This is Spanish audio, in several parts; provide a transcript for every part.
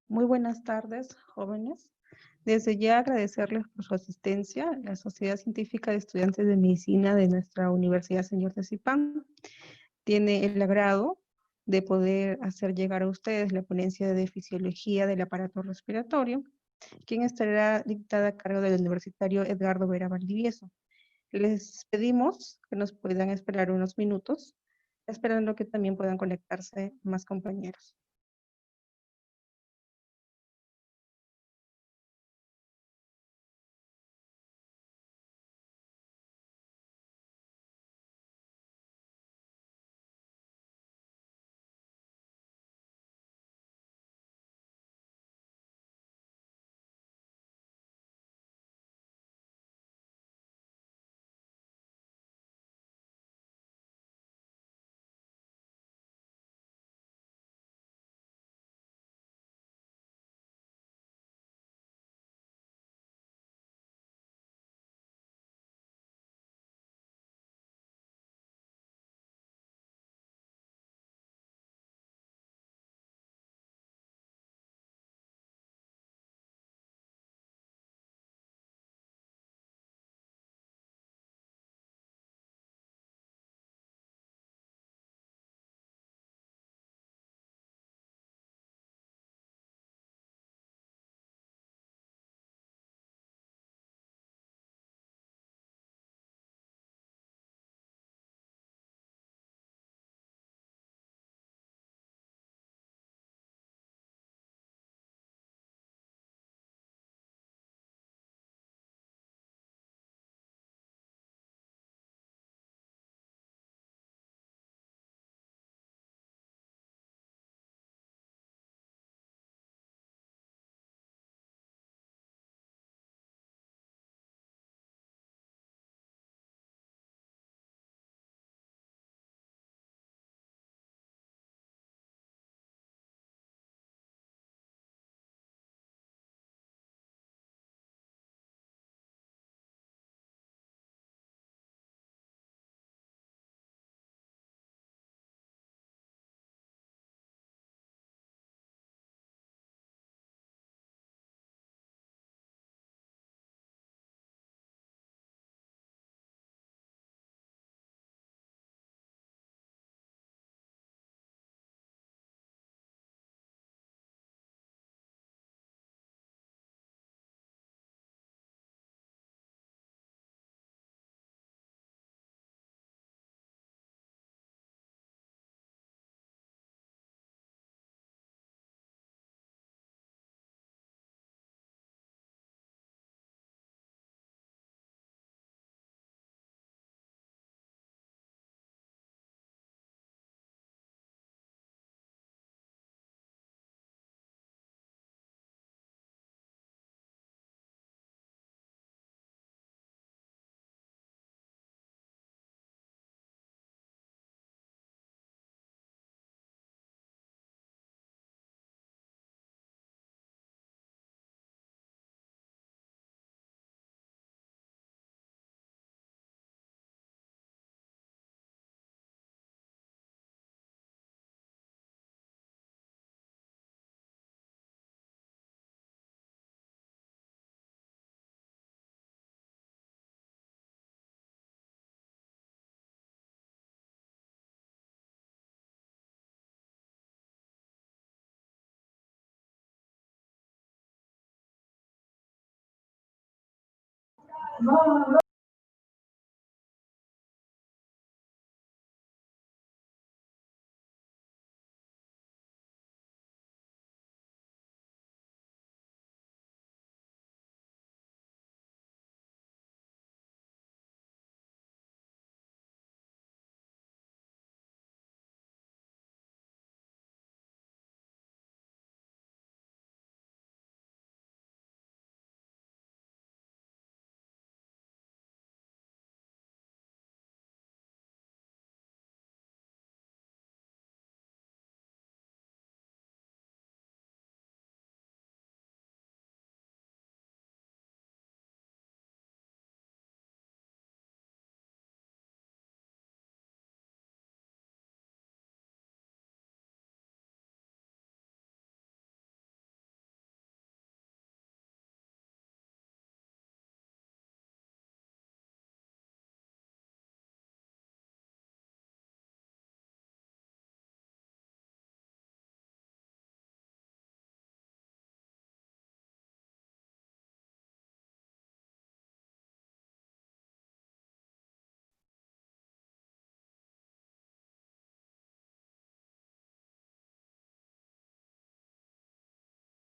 Muy buenas tardes, jóvenes. Desde ya agradecerles por su asistencia. La Sociedad Científica de Estudiantes de Medicina de nuestra Universidad Señor de Zipán tiene el agrado de poder hacer llegar a ustedes la ponencia de fisiología del aparato respiratorio, quien estará dictada a cargo del universitario Edgardo Vera Valdivieso. Les pedimos que nos puedan esperar unos minutos, esperando que también puedan conectarse más compañeros.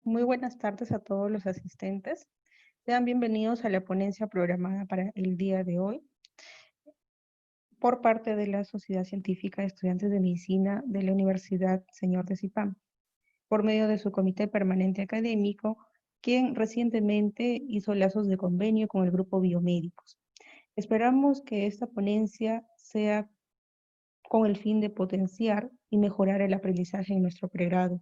Muy buenas tardes a todos los asistentes. Sean bienvenidos a la ponencia programada para el día de hoy por parte de la Sociedad Científica de Estudiantes de Medicina de la Universidad Señor de Cipán, por medio de su Comité Permanente Académico, quien recientemente hizo lazos de convenio con el Grupo Biomédicos. Esperamos que esta ponencia sea con el fin de potenciar y mejorar el aprendizaje en nuestro pregrado.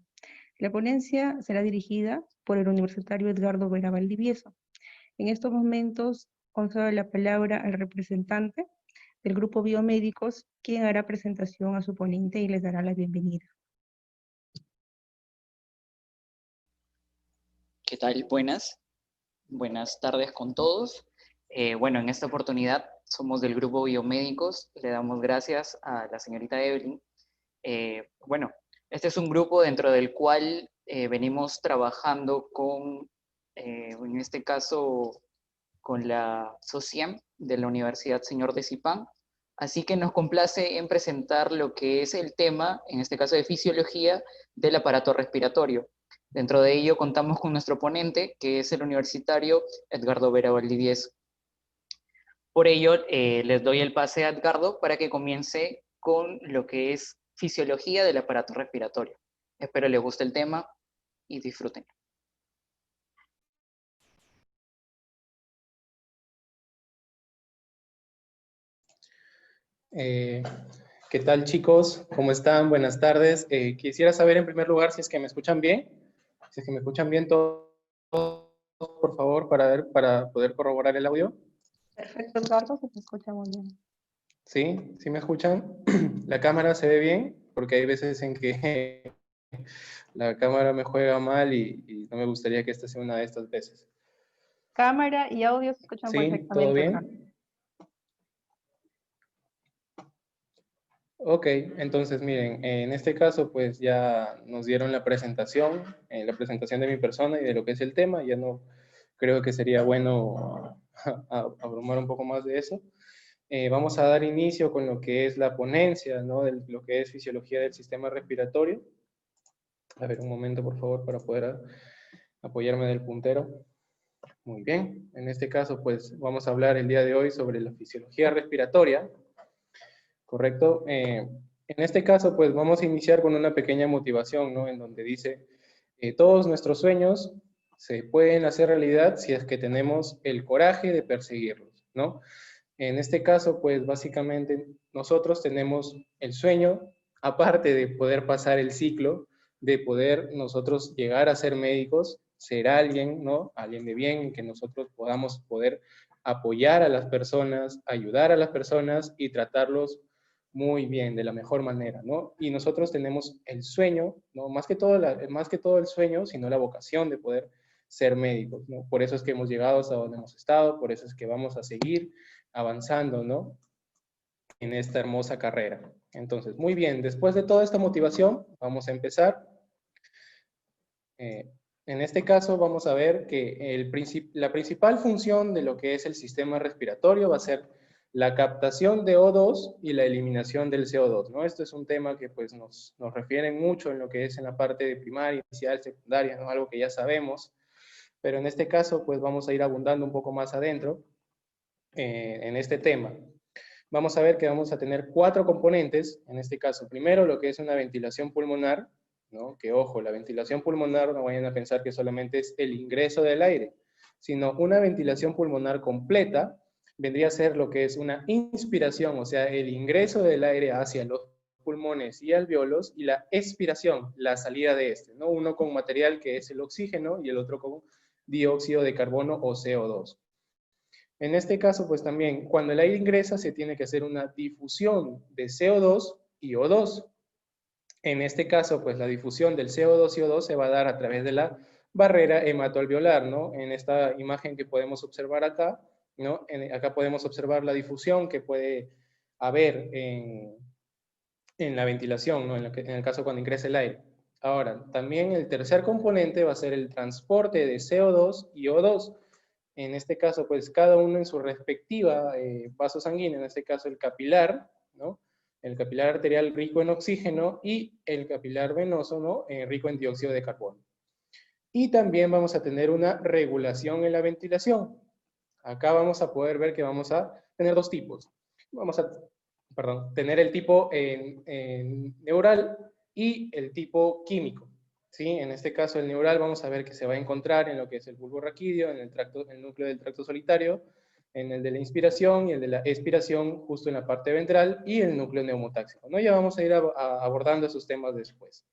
La ponencia será dirigida por el universitario Edgardo Vera Valdivieso. En estos momentos concedo la palabra al representante del grupo Biomédicos, quien hará presentación a su ponente y les dará la bienvenida. ¿Qué tal? Buenas tardes con todos. Bueno, en esta oportunidad somos del grupo Biomédicos. Le damos gracias a la señorita Evelyn. Bueno, este es un grupo dentro del cual venimos trabajando con, en este caso, con la SOCIEM de la Universidad Señor de Cipán. Así que nos complace en presentar lo que es el tema, en este caso de fisiología, del aparato respiratorio. Dentro de ello contamos con nuestro ponente, que es el universitario Edgardo Vera Valdivieso. Por ello, les doy el pase a Edgardo para que comience con lo que es fisiología del aparato respiratorio. Espero les guste el tema y disfruten. ¿Qué tal, chicos? ¿Cómo están? Buenas tardes. Quisiera saber en primer lugar si es que me escuchan bien. Si es que me escuchan bien todos, por favor, para poder corroborar el audio. Perfecto, Edgardo, se te escucha muy bien. ¿Sí? ¿Sí me escuchan? ¿La cámara se ve bien? Porque hay veces en que la cámara me juega mal y no me gustaría que esta sea una de estas veces. Cámara y audio se escuchan ¿Sí? ¿Todo perfectamente, Edgardo. bien? Ok, entonces miren, en este caso pues ya nos dieron la presentación de mi persona y de lo que es el tema, ya no creo que sería bueno abrumar un poco más de eso. Vamos a dar inicio con lo que es la ponencia, ¿no? De lo que es fisiología del sistema respiratorio. A ver, un momento por favor para poder apoyarme del puntero. Muy bien, en este caso pues vamos a hablar el día de hoy sobre la fisiología respiratoria. ¿Correcto? En este caso, pues vamos a iniciar con una pequeña motivación, ¿no? En donde dice, todos nuestros sueños se pueden hacer realidad si es que tenemos el coraje de perseguirlos, ¿no? En este caso, pues básicamente nosotros tenemos el sueño, aparte de poder pasar el ciclo, de poder nosotros llegar a ser médicos, ser alguien, ¿no? Alguien de bien, que nosotros podamos poder apoyar a las personas, ayudar a las personas y tratarlos muy bien, de la mejor manera, ¿no? Y nosotros tenemos el sueño, ¿no? Más que todo el sueño, sino la vocación de poder ser médicos, ¿no? Por eso es que hemos llegado hasta donde hemos estado, por eso es que vamos a seguir avanzando, ¿no? En esta hermosa carrera. Entonces, muy bien, después de toda esta motivación, vamos a empezar. En este caso vamos a ver que la principal función de lo que es el sistema respiratorio va a ser la captación de O2 y la eliminación del CO2, ¿no? Esto es un tema que pues nos refieren mucho en lo que es en la parte de primaria, inicial, secundaria, ¿no? Algo que ya sabemos, pero en este caso pues vamos a ir abundando un poco más adentro en este tema. Vamos a ver que vamos a tener 4 componentes, en este caso. Primero, lo que es una ventilación pulmonar, ¿no? Que ojo, la ventilación pulmonar no vayan a pensar que solamente es el ingreso del aire, sino una ventilación pulmonar completa vendría a ser lo que es una inspiración, o sea, el ingreso del aire hacia los pulmones y alvéolos, y la expiración, la salida de este, ¿no? Uno con material que es el oxígeno y el otro con dióxido de carbono o CO2. En este caso, pues también, cuando el aire ingresa, se tiene que hacer una difusión de CO2 y O2. En este caso, pues la difusión del CO2 y O2 se va a dar a través de la barrera hematoalveolar, ¿no? En esta imagen que podemos observar acá, ¿no? Acá podemos observar la difusión que puede haber en la ventilación, ¿no? En el caso cuando ingresa el aire. Ahora, también el tercer componente va a ser el transporte de CO2 y O2. En este caso, pues cada uno en su respectiva vaso sanguíneo, en este caso el capilar, ¿no? El capilar arterial rico en oxígeno y el capilar venoso, ¿no? Rico en dióxido de carbono. Y también vamos a tener una regulación en la ventilación. Acá vamos a poder ver que vamos a tener dos tipos. Vamos a, tener el tipo en neural y el tipo químico. ¿Sí? En este caso el neural vamos a ver que se va a encontrar en lo que es el bulbo raquídeo, en el núcleo del tracto solitario, en el de la inspiración y el de la expiración justo en la parte ventral y el núcleo neumotáxico, ¿no? Ya vamos a ir abordando esos temas después.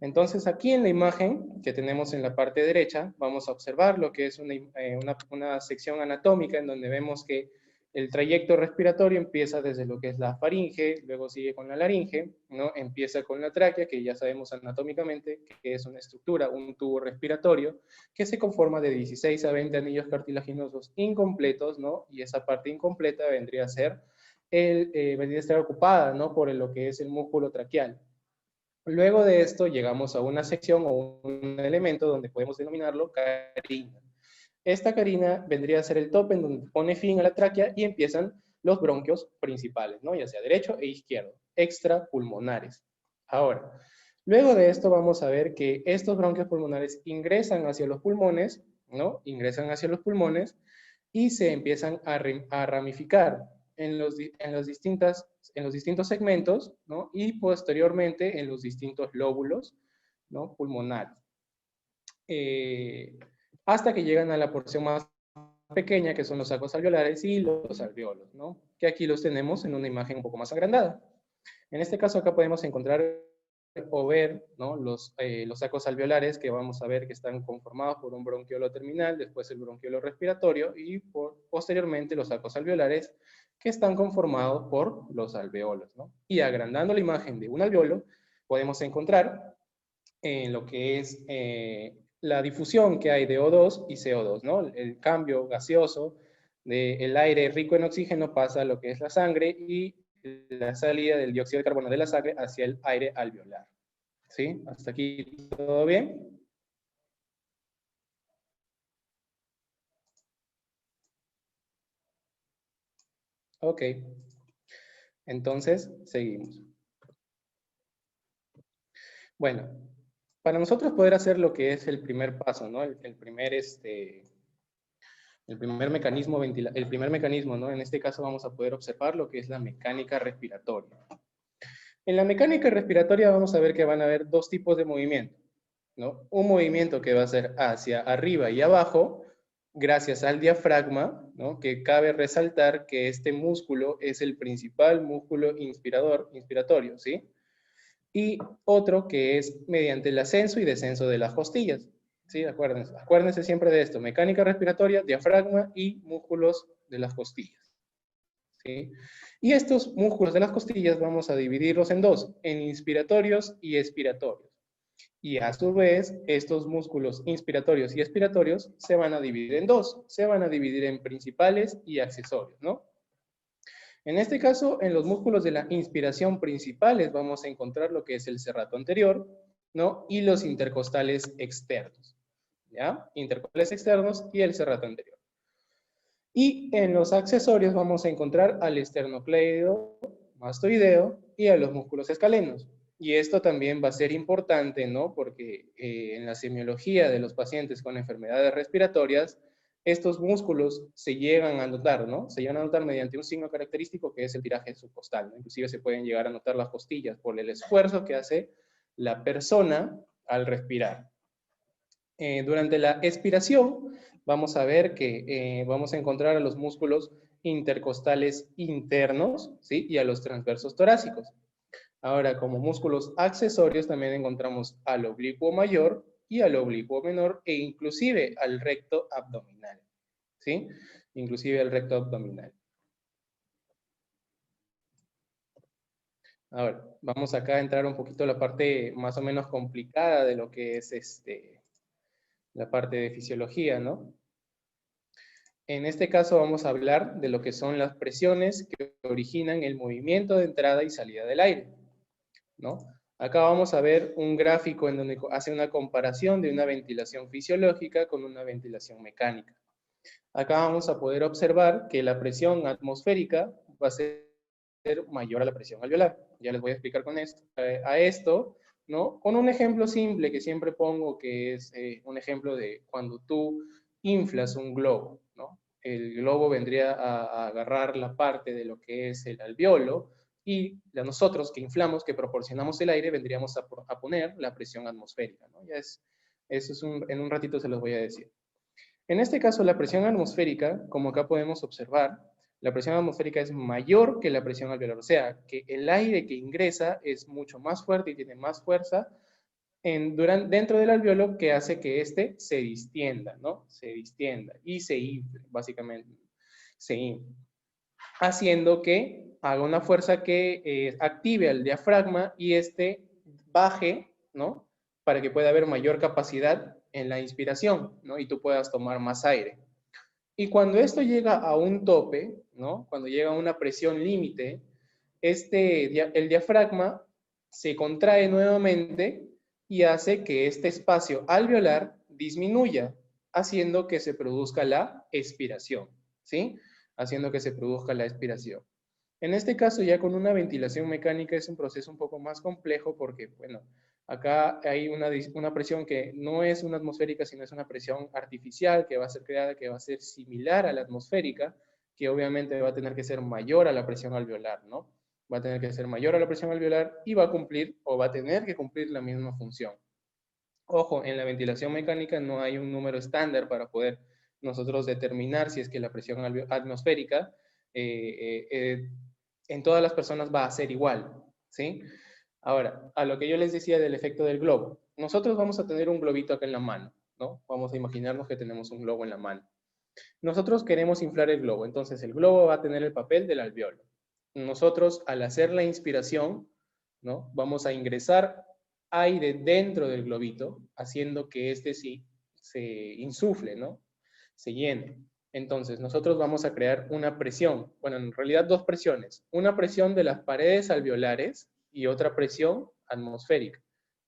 Entonces aquí en la imagen que tenemos en la parte derecha vamos a observar lo que es una sección anatómica en donde vemos que el trayecto respiratorio empieza desde lo que es la faringe, luego sigue con la laringe, ¿no? Empieza con la tráquea, que ya sabemos anatómicamente que es una estructura, un tubo respiratorio, que se conforma de 16 a 20 anillos cartilaginosos incompletos, ¿no? Y esa parte incompleta vendría a ser, vendría a estar ocupada, ¿no? Por lo que es el músculo traqueal. Luego de esto llegamos a una sección o un elemento donde podemos denominarlo carina. Esta carina vendría a ser el tope en donde pone fin a la tráquea y empiezan los bronquios principales, ¿no? Ya sea derecho e izquierdo, extrapulmonares. Ahora, luego de esto vamos a ver que estos bronquios pulmonares ingresan hacia los pulmones, ¿no? Ingresan hacia los pulmones y se empiezan a ramificar en los distintos segmentos, ¿no? Y posteriormente en los distintos lóbulos, ¿no? Pulmonares. Hasta que llegan a la porción más pequeña, que son los sacos alveolares y los alveolos, ¿no? Que aquí los tenemos en una imagen un poco más agrandada. En este caso acá podemos encontrar o ver, ¿no? los sacos alveolares, que vamos a ver que están conformados por un bronquiolo terminal, después el bronquiolo respiratorio y posteriormente los sacos alveolares, que están conformados por los alveolos, ¿no? Y agrandando la imagen de un alveolo, podemos encontrar en lo que es la difusión que hay de O2 y CO2, ¿no? El cambio gaseoso del aire rico en oxígeno pasa a lo que es la sangre y la salida del dióxido de carbono de la sangre hacia el aire alveolar. ¿Sí? ¿Hasta aquí todo bien? Ok. Entonces, seguimos. Bueno, para nosotros poder hacer lo que es el primer paso, ¿no? El primer mecanismo, ¿no? En este caso vamos a poder observar lo que es la mecánica respiratoria. En la mecánica respiratoria vamos a ver que van a haber dos tipos de movimiento, ¿no? Un movimiento que va a ser hacia arriba y abajo, gracias al diafragma, ¿no? Que cabe resaltar que este músculo es el principal músculo inspiratorio, ¿sí? Y otro que es mediante el ascenso y descenso de las costillas. ¿Sí? Acuérdense siempre de esto, mecánica respiratoria, diafragma y músculos de las costillas. ¿Sí? Y estos músculos de las costillas vamos a dividirlos en dos, en inspiratorios y expiratorios. Y a su vez, estos músculos inspiratorios y expiratorios se van a dividir en dos, se van a dividir en principales y accesorios, ¿no? En este caso, en los músculos de la inspiración principales vamos a encontrar lo que es el serrato anterior, ¿no? Y los intercostales externos, ¿ya? Intercostales externos y el serrato anterior. Y en los accesorios vamos a encontrar al esternocleido, mastoideo y a los músculos escalenos. Y esto también va a ser importante, ¿no? Porque en la semiología de los pacientes con enfermedades respiratorias, estos músculos se llegan a notar, ¿no? Se llegan a notar mediante un signo característico que es el tiraje subcostal, ¿no? Inclusive se pueden llegar a notar las costillas por el esfuerzo que hace la persona al respirar. Durante la expiración vamos a ver que vamos a encontrar a los músculos intercostales internos, ¿sí? Y a los transversos torácicos. Ahora, como músculos accesorios también encontramos al oblicuo mayor y al oblicuo menor e inclusive al recto abdominal, ¿sí? Inclusive al recto abdominal. Ahora, vamos acá a entrar un poquito a la parte más o menos complicada de lo que es la parte de fisiología, ¿no? En este caso vamos a hablar de lo que son las presiones que originan el movimiento de entrada y salida del aire, ¿no? Acá vamos a ver un gráfico en donde hace una comparación de una ventilación fisiológica con una ventilación mecánica. Acá vamos a poder observar que la presión atmosférica va a ser mayor a la presión alveolar. Ya les voy a explicar con esto. A esto ¿no? Con un ejemplo simple que siempre pongo, que es un ejemplo de cuando tú inflas un globo, ¿no? El globo vendría a agarrar la parte de lo que es el alveolo, y nosotros que inflamos, que proporcionamos el aire, vendríamos a poner la presión atmosférica, ¿no? Eso es en un ratito se los voy a decir. En este caso, la presión atmosférica, como acá podemos observar, la presión atmosférica es mayor que la presión alveolar, o sea, que el aire que ingresa es mucho más fuerte y tiene más fuerza dentro del alveolo, que hace que éste se distienda, ¿no? Se distienda y se infle, básicamente, se infle, haciendo que haga una fuerza que active al diafragma y este baje, ¿no? Para que pueda haber mayor capacidad en la inspiración, ¿no? Y tú puedas tomar más aire. Y cuando esto llega a un tope, ¿no? Cuando llega a una presión límite, el diafragma se contrae nuevamente y hace que este espacio alveolar disminuya, haciendo que se produzca la expiración, ¿sí? Haciendo que se produzca la expiración. En este caso, ya con una ventilación mecánica es un proceso un poco más complejo porque, bueno, acá hay una presión que no es una atmosférica, sino es una presión artificial que va a ser creada, que va a ser similar a la atmosférica, que obviamente va a tener que ser mayor a la presión alveolar, ¿no? Va a tener que ser mayor a la presión alveolar y va a cumplir o va a tener que cumplir la misma función. Ojo, en la ventilación mecánica no hay un número estándar para poder nosotros determinar si es que la presión atmosférica en todas las personas va a ser igual, ¿sí? Ahora, a lo que yo les decía del efecto del globo. Nosotros vamos a tener un globito acá en la mano, ¿no? Vamos a imaginarnos que tenemos un globo en la mano. Nosotros queremos inflar el globo, entonces el globo va a tener el papel del alveolo. Nosotros, al hacer la inspiración, ¿no? Vamos a ingresar aire dentro del globito, haciendo que este sí se insufle, ¿no? Se llene. Entonces, nosotros vamos a crear una presión, bueno, en realidad dos presiones, una presión de las paredes alveolares y otra presión atmosférica,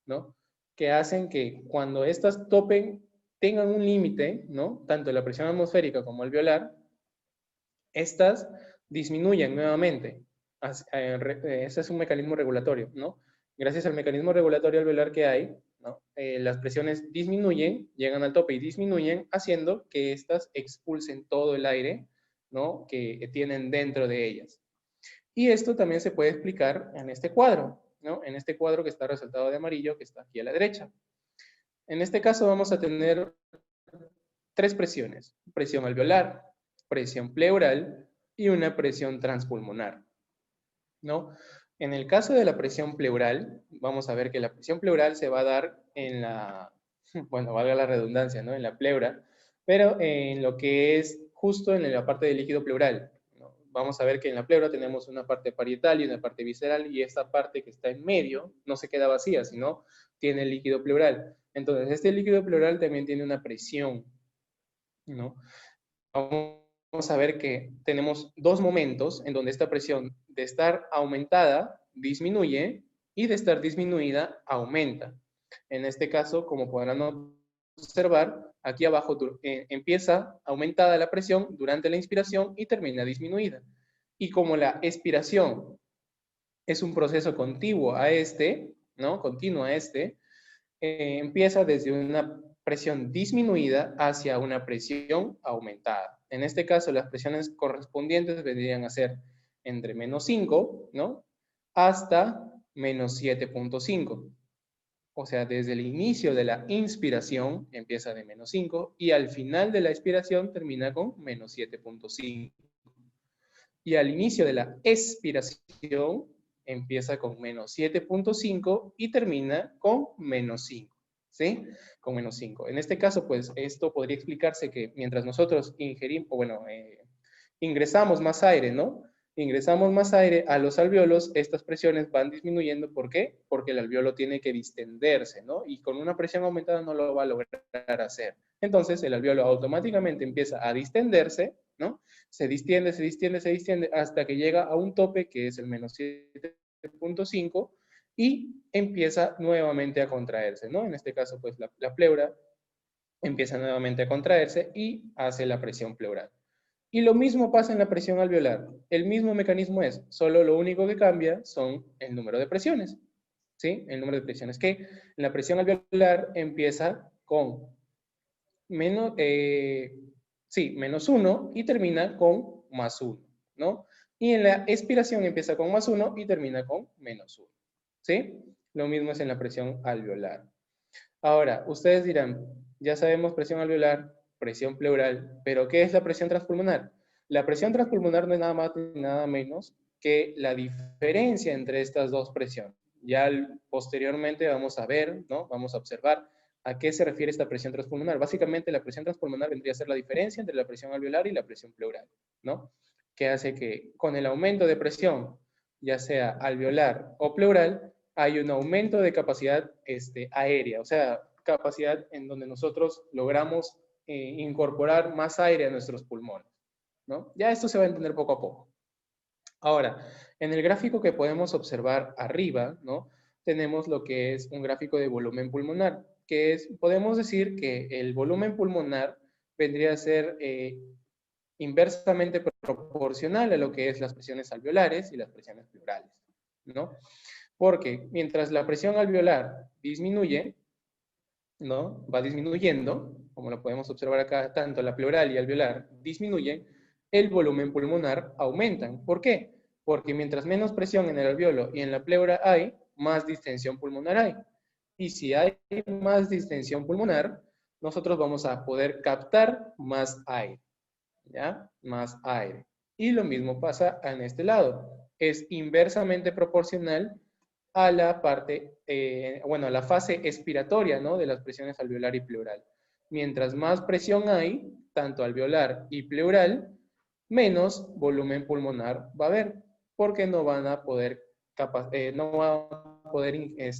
¿no? Que hacen que cuando estas topen, tengan un límite, ¿no? Tanto la presión atmosférica como alveolar, estas disminuyen nuevamente. Ese es un mecanismo regulatorio, ¿no? Gracias al mecanismo regulatorio alveolar que hay, ¿no? Las presiones disminuyen, llegan al tope y disminuyen, haciendo que éstas expulsen todo el aire, ¿no? Que tienen dentro de ellas. Y esto también se puede explicar en este cuadro, ¿no? En este cuadro que está resaltado de amarillo, que está aquí a la derecha. En este caso vamos a tener tres presiones: presión alveolar, presión pleural y una presión transpulmonar, ¿no? En el caso de la presión pleural, vamos a ver que la presión pleural se va a dar en la, bueno, valga la redundancia, ¿no? En la pleura, pero en lo que es justo en la parte del líquido pleural, ¿no? Vamos a ver que en la pleura tenemos una parte parietal y una parte visceral, y esta parte que está en medio no se queda vacía, sino tiene el líquido pleural. Entonces, este líquido pleural también tiene una presión, ¿no? Vamos a ver que tenemos dos momentos en donde esta presión, de estar aumentada, disminuye, y de estar disminuida, aumenta. En este caso, como podrán observar, aquí abajo empieza aumentada la presión durante la inspiración y termina disminuida. Y como la expiración es un proceso continuo a este, ¿no? Continuo a este, empieza desde una presión disminuida hacia una presión aumentada. En este caso, las presiones correspondientes vendrían a ser entre -5, ¿no? Hasta -7.5. O sea, desde el inicio de la inspiración empieza de -5 y al final de la expiración termina con -7.5. Y al inicio de la expiración empieza con -7.5 y termina con -5. ¿Sí? Con -5. En este caso, pues, esto podría explicarse que mientras nosotros ingerimos, bueno, ingresamos más aire, ¿no? Ingresamos más aire a los alveolos, estas presiones van disminuyendo. ¿Por qué? Porque el alveolo tiene que distenderse, ¿no? Y con una presión aumentada no lo va a lograr hacer. Entonces, el alveolo automáticamente empieza a distenderse, ¿no? Se distiende, se distiende, se distiende, hasta que llega a un tope que es el -7.5 y empieza nuevamente a contraerse, ¿no? En este caso, pues, la pleura empieza nuevamente a contraerse y hace la presión pleural. Y lo mismo pasa en la presión alveolar. El mismo mecanismo es, solo lo único que cambia son el número de presiones. ¿sí? El número de presiones, que en la presión alveolar empieza con menos 1 y termina con +1, ¿no? Y en la expiración empieza con +1 y termina con -1, ¿sí? Lo mismo es en la presión alveolar. Ahora, ustedes dirán, ya sabemos presión alveolar, presión pleural, pero ¿qué es la presión transpulmonar? La presión transpulmonar no es nada más ni nada menos que la diferencia entre estas dos presiones. Ya posteriormente vamos a ver, ¿no? Vamos a observar a qué se refiere esta presión transpulmonar. Básicamente, la presión transpulmonar vendría a ser la diferencia entre la presión alveolar y la presión pleural, ¿no? Que hace que con el aumento de presión, ya sea alveolar o pleural, hay un aumento de capacidad aérea, o sea, capacidad en donde nosotros logramos incorporar más aire a nuestros pulmones, ¿no? Ya esto se va a entender poco a poco. Ahora, en el gráfico que podemos observar arriba, ¿no? Tenemos lo que es un gráfico de volumen pulmonar, que es, podemos decir que el volumen pulmonar vendría a ser inversamente proporcional a lo que es las presiones alveolares y las presiones pleurales, ¿no? Porque mientras la presión alveolar disminuye, ¿no? Va disminuyendo, como lo podemos observar acá, tanto la pleural y alveolar disminuyen, el volumen pulmonar aumentan. ¿Por qué? Porque mientras menos presión en el alveolo y en la pleura hay, más distensión pulmonar hay. Y si hay más distensión pulmonar, nosotros vamos a poder captar más aire, ¿ya? Más aire. Y lo mismo pasa en este lado. Es inversamente proporcional a la parte, a la fase expiratoria, ¿no? De las presiones alveolar y pleural. Mientras más presión hay, tanto alveolar y pleural, menos volumen pulmonar va a haber, porque no van a poder,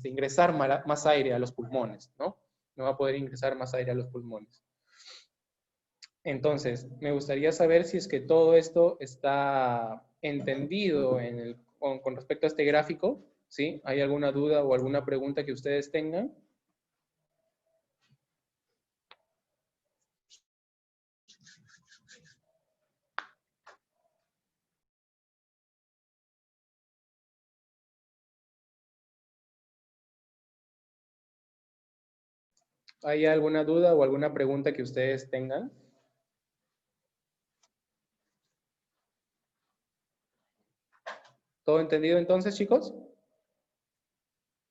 ingresar más aire a los pulmones, ¿no? No va a poder ingresar más aire a los pulmones. Entonces, me gustaría saber si es que todo esto está entendido con respecto a este gráfico, ¿sí? ¿Hay alguna duda o alguna pregunta que ustedes tengan? ¿Hay alguna duda o alguna pregunta que ustedes tengan? ¿Todo entendido entonces, chicos?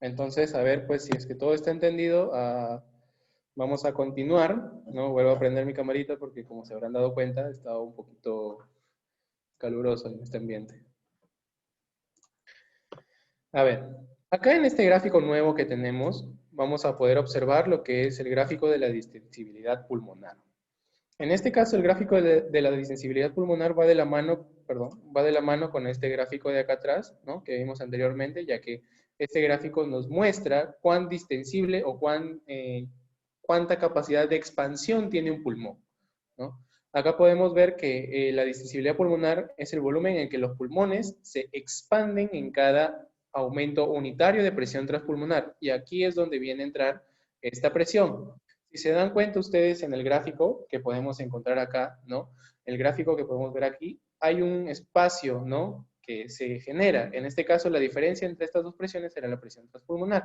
Entonces, a ver, pues si es que todo está entendido, vamos a continuar, ¿no? Vuelvo a prender mi camarita porque, como se habrán dado cuenta, estaba un poquito caluroso en este ambiente. A ver, acá en este gráfico nuevo que tenemos, vamos a poder observar lo que es el gráfico de la distensibilidad pulmonar. En este caso, el gráfico de la distensibilidad pulmonar va de la mano con este gráfico de acá atrás, ¿no? Que vimos anteriormente, ya que este gráfico nos muestra cuán distensible o cuánta capacidad de expansión tiene un pulmón, ¿no? Acá podemos ver que la distensibilidad pulmonar es el volumen en que los pulmones se expanden en cada aumento unitario de presión transpulmonar. Y aquí es donde viene a entrar esta presión. Si se dan cuenta ustedes en el gráfico que podemos encontrar acá, ¿no? El gráfico que podemos ver aquí, hay un espacio, ¿no? Que se genera. En este caso, la diferencia entre estas dos presiones será la presión transpulmonar.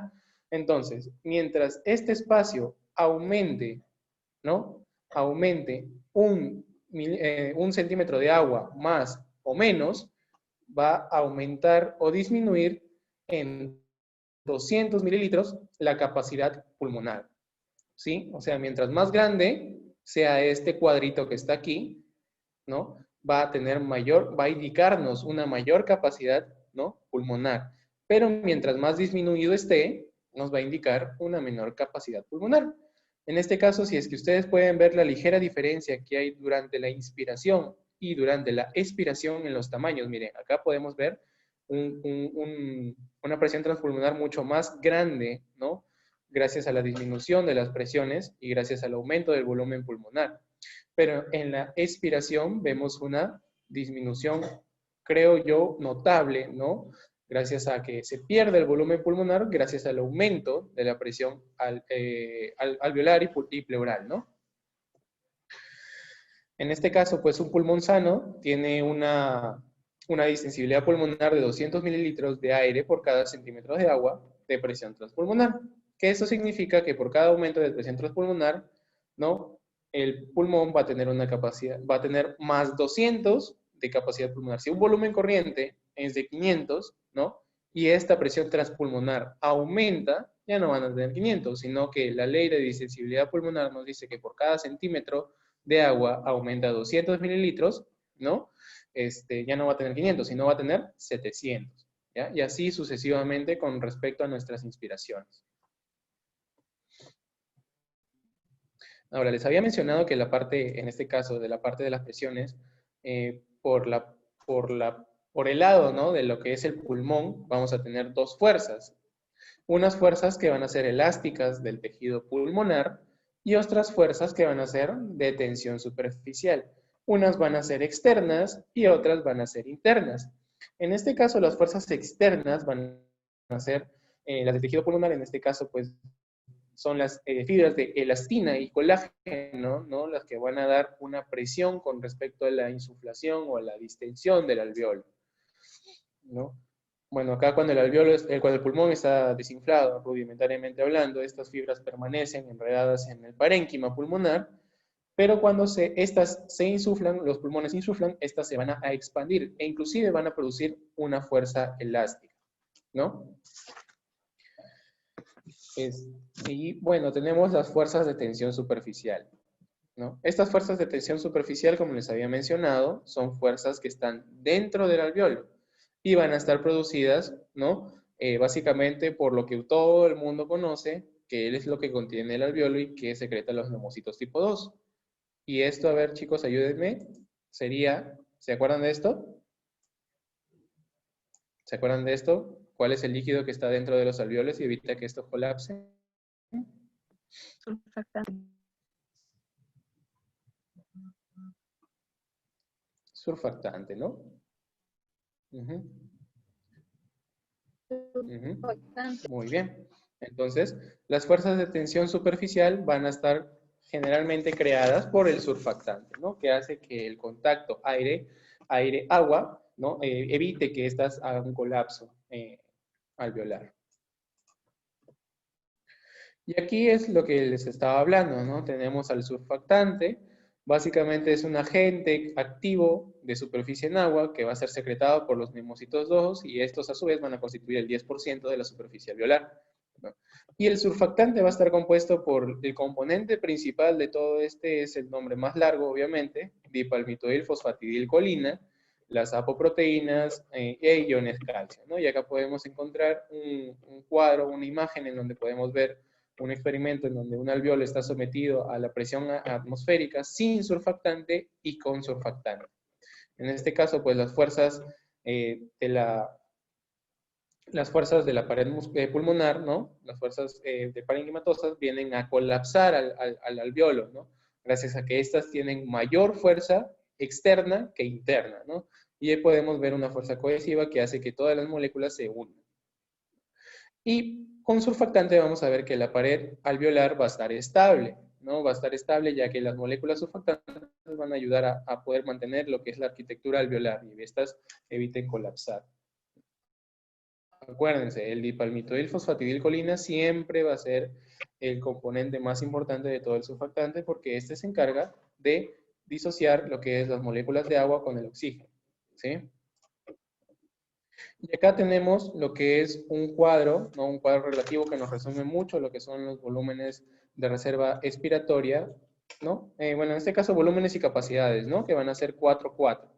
Entonces, mientras este espacio aumente, ¿no? Aumente un centímetro de agua más o menos, va a aumentar o disminuir en 200 mililitros la capacidad pulmonar, ¿sí? O sea, mientras más grande sea este cuadrito que está aquí, ¿no? Va a indicarnos una mayor capacidad, ¿no? Pulmonar. Pero mientras más disminuido esté, nos va a indicar una menor capacidad pulmonar. En este caso, si es que ustedes pueden ver la ligera diferencia que hay durante la inspiración y durante la expiración en los tamaños, miren, acá podemos ver una presión transpulmonar mucho más grande, ¿no? Gracias a la disminución de las presiones y gracias al aumento del volumen pulmonar. Pero en la expiración vemos una disminución, creo yo, notable, ¿no? Gracias a que se pierde el volumen pulmonar, gracias al aumento de la presión alveolar y pleural, ¿no? En este caso, pues un pulmón sano tiene una distensibilidad pulmonar de 200 mililitros de aire por cada centímetro de agua, de presión transpulmonar. Que eso significa que por cada aumento de presión transpulmonar, ¿no? El pulmón va a tener una capacidad, va a tener más 200 de capacidad pulmonar. Si un volumen corriente es de 500, ¿no? Y esta presión transpulmonar aumenta, ya no van a tener 500, sino que la ley de distensibilidad pulmonar nos dice que por cada centímetro de agua aumenta 200 mililitros, ¿no? Ya no va a tener 500, sino va a tener 700, ¿ya? Y así sucesivamente con respecto a nuestras inspiraciones. Ahora, les había mencionado que la parte, en este caso, de la parte de las presiones, por el lado, ¿no?, de lo que es el pulmón, vamos a tener dos fuerzas. Unas fuerzas que van a ser elásticas del tejido pulmonar y otras fuerzas que van a ser de tensión superficial. Unas van a ser externas y otras van a ser internas. En este caso, las fuerzas externas van a ser las del tejido pulmonar, en este caso, pues, son las fibras de elastina y colágeno, ¿no? Las que van a dar una presión con respecto a la insuflación o a la distensión del alveolo, ¿no? Bueno, acá cuando cuando el pulmón está desinflado, rudimentariamente hablando, estas fibras permanecen enredadas en el parénquima pulmonar, pero cuando estas se insuflan, los pulmones insuflan, estas se van a expandir e inclusive van a producir una fuerza elástica, ¿no? Y bueno, tenemos las fuerzas de tensión superficial, ¿no? Estas fuerzas de tensión superficial, como les había mencionado, son fuerzas que están dentro del alveolo y van a estar producidas, ¿no? Básicamente por lo que todo el mundo conoce, que es lo que contiene el alveolo y que secreta los neumocitos tipo 2. Y esto, a ver, chicos, ayúdenme, sería, ¿se acuerdan de esto? ¿Se acuerdan de esto? ¿Cuál es el líquido que está dentro de los alveolos y evita que esto colapse? Surfactante. Surfactante, ¿no? Uh-huh. Muy bien. Entonces, las fuerzas de tensión superficial van a estar generalmente creadas por el surfactante, ¿no? Que hace que el contacto aire-agua, ¿no? Evite que éstas hagan un colapso alveolar. Y aquí es lo que les estaba hablando, ¿no? Tenemos al surfactante, básicamente es un agente activo de superficie en agua que va a ser secretado por los neumocitos 2 y estos a su vez van a constituir el 10% de la superficie alveolar, ¿no? Y el surfactante va a estar compuesto por el componente principal de todo es el nombre más largo, obviamente, dipalmitoilfosfatidilcolina, las apoproteínas e iones calcio, ¿no? Y acá podemos encontrar un cuadro, una imagen en donde podemos ver un experimento en donde un alveolo está sometido a la presión atmosférica sin surfactante y con surfactante. En este caso, pues las fuerzas las fuerzas de la pared pulmonar, ¿no? Las fuerzas parenquimatosas vienen a colapsar al alveolo, ¿no? Gracias a que estas tienen mayor fuerza externa que interna, ¿no? Y ahí podemos ver una fuerza cohesiva que hace que todas las moléculas se unan. Y con surfactante vamos a ver que la pared alveolar va a estar estable, ¿no? Va a estar estable ya que las moléculas surfactantes van a ayudar a poder mantener lo que es la arquitectura alveolar y estas eviten colapsar. Acuérdense, el dipalmitoilfosfatidilcolina siempre va a ser el componente más importante de todo el surfactante porque este se encarga de disociar lo que es las moléculas de agua con el oxígeno, ¿sí? Y acá tenemos lo que es un cuadro, ¿no? Un cuadro relativo que nos resume mucho lo que son los volúmenes de reserva expiratoria, ¿no? Bueno, en este caso volúmenes y capacidades, ¿no? Que van a ser 4-4.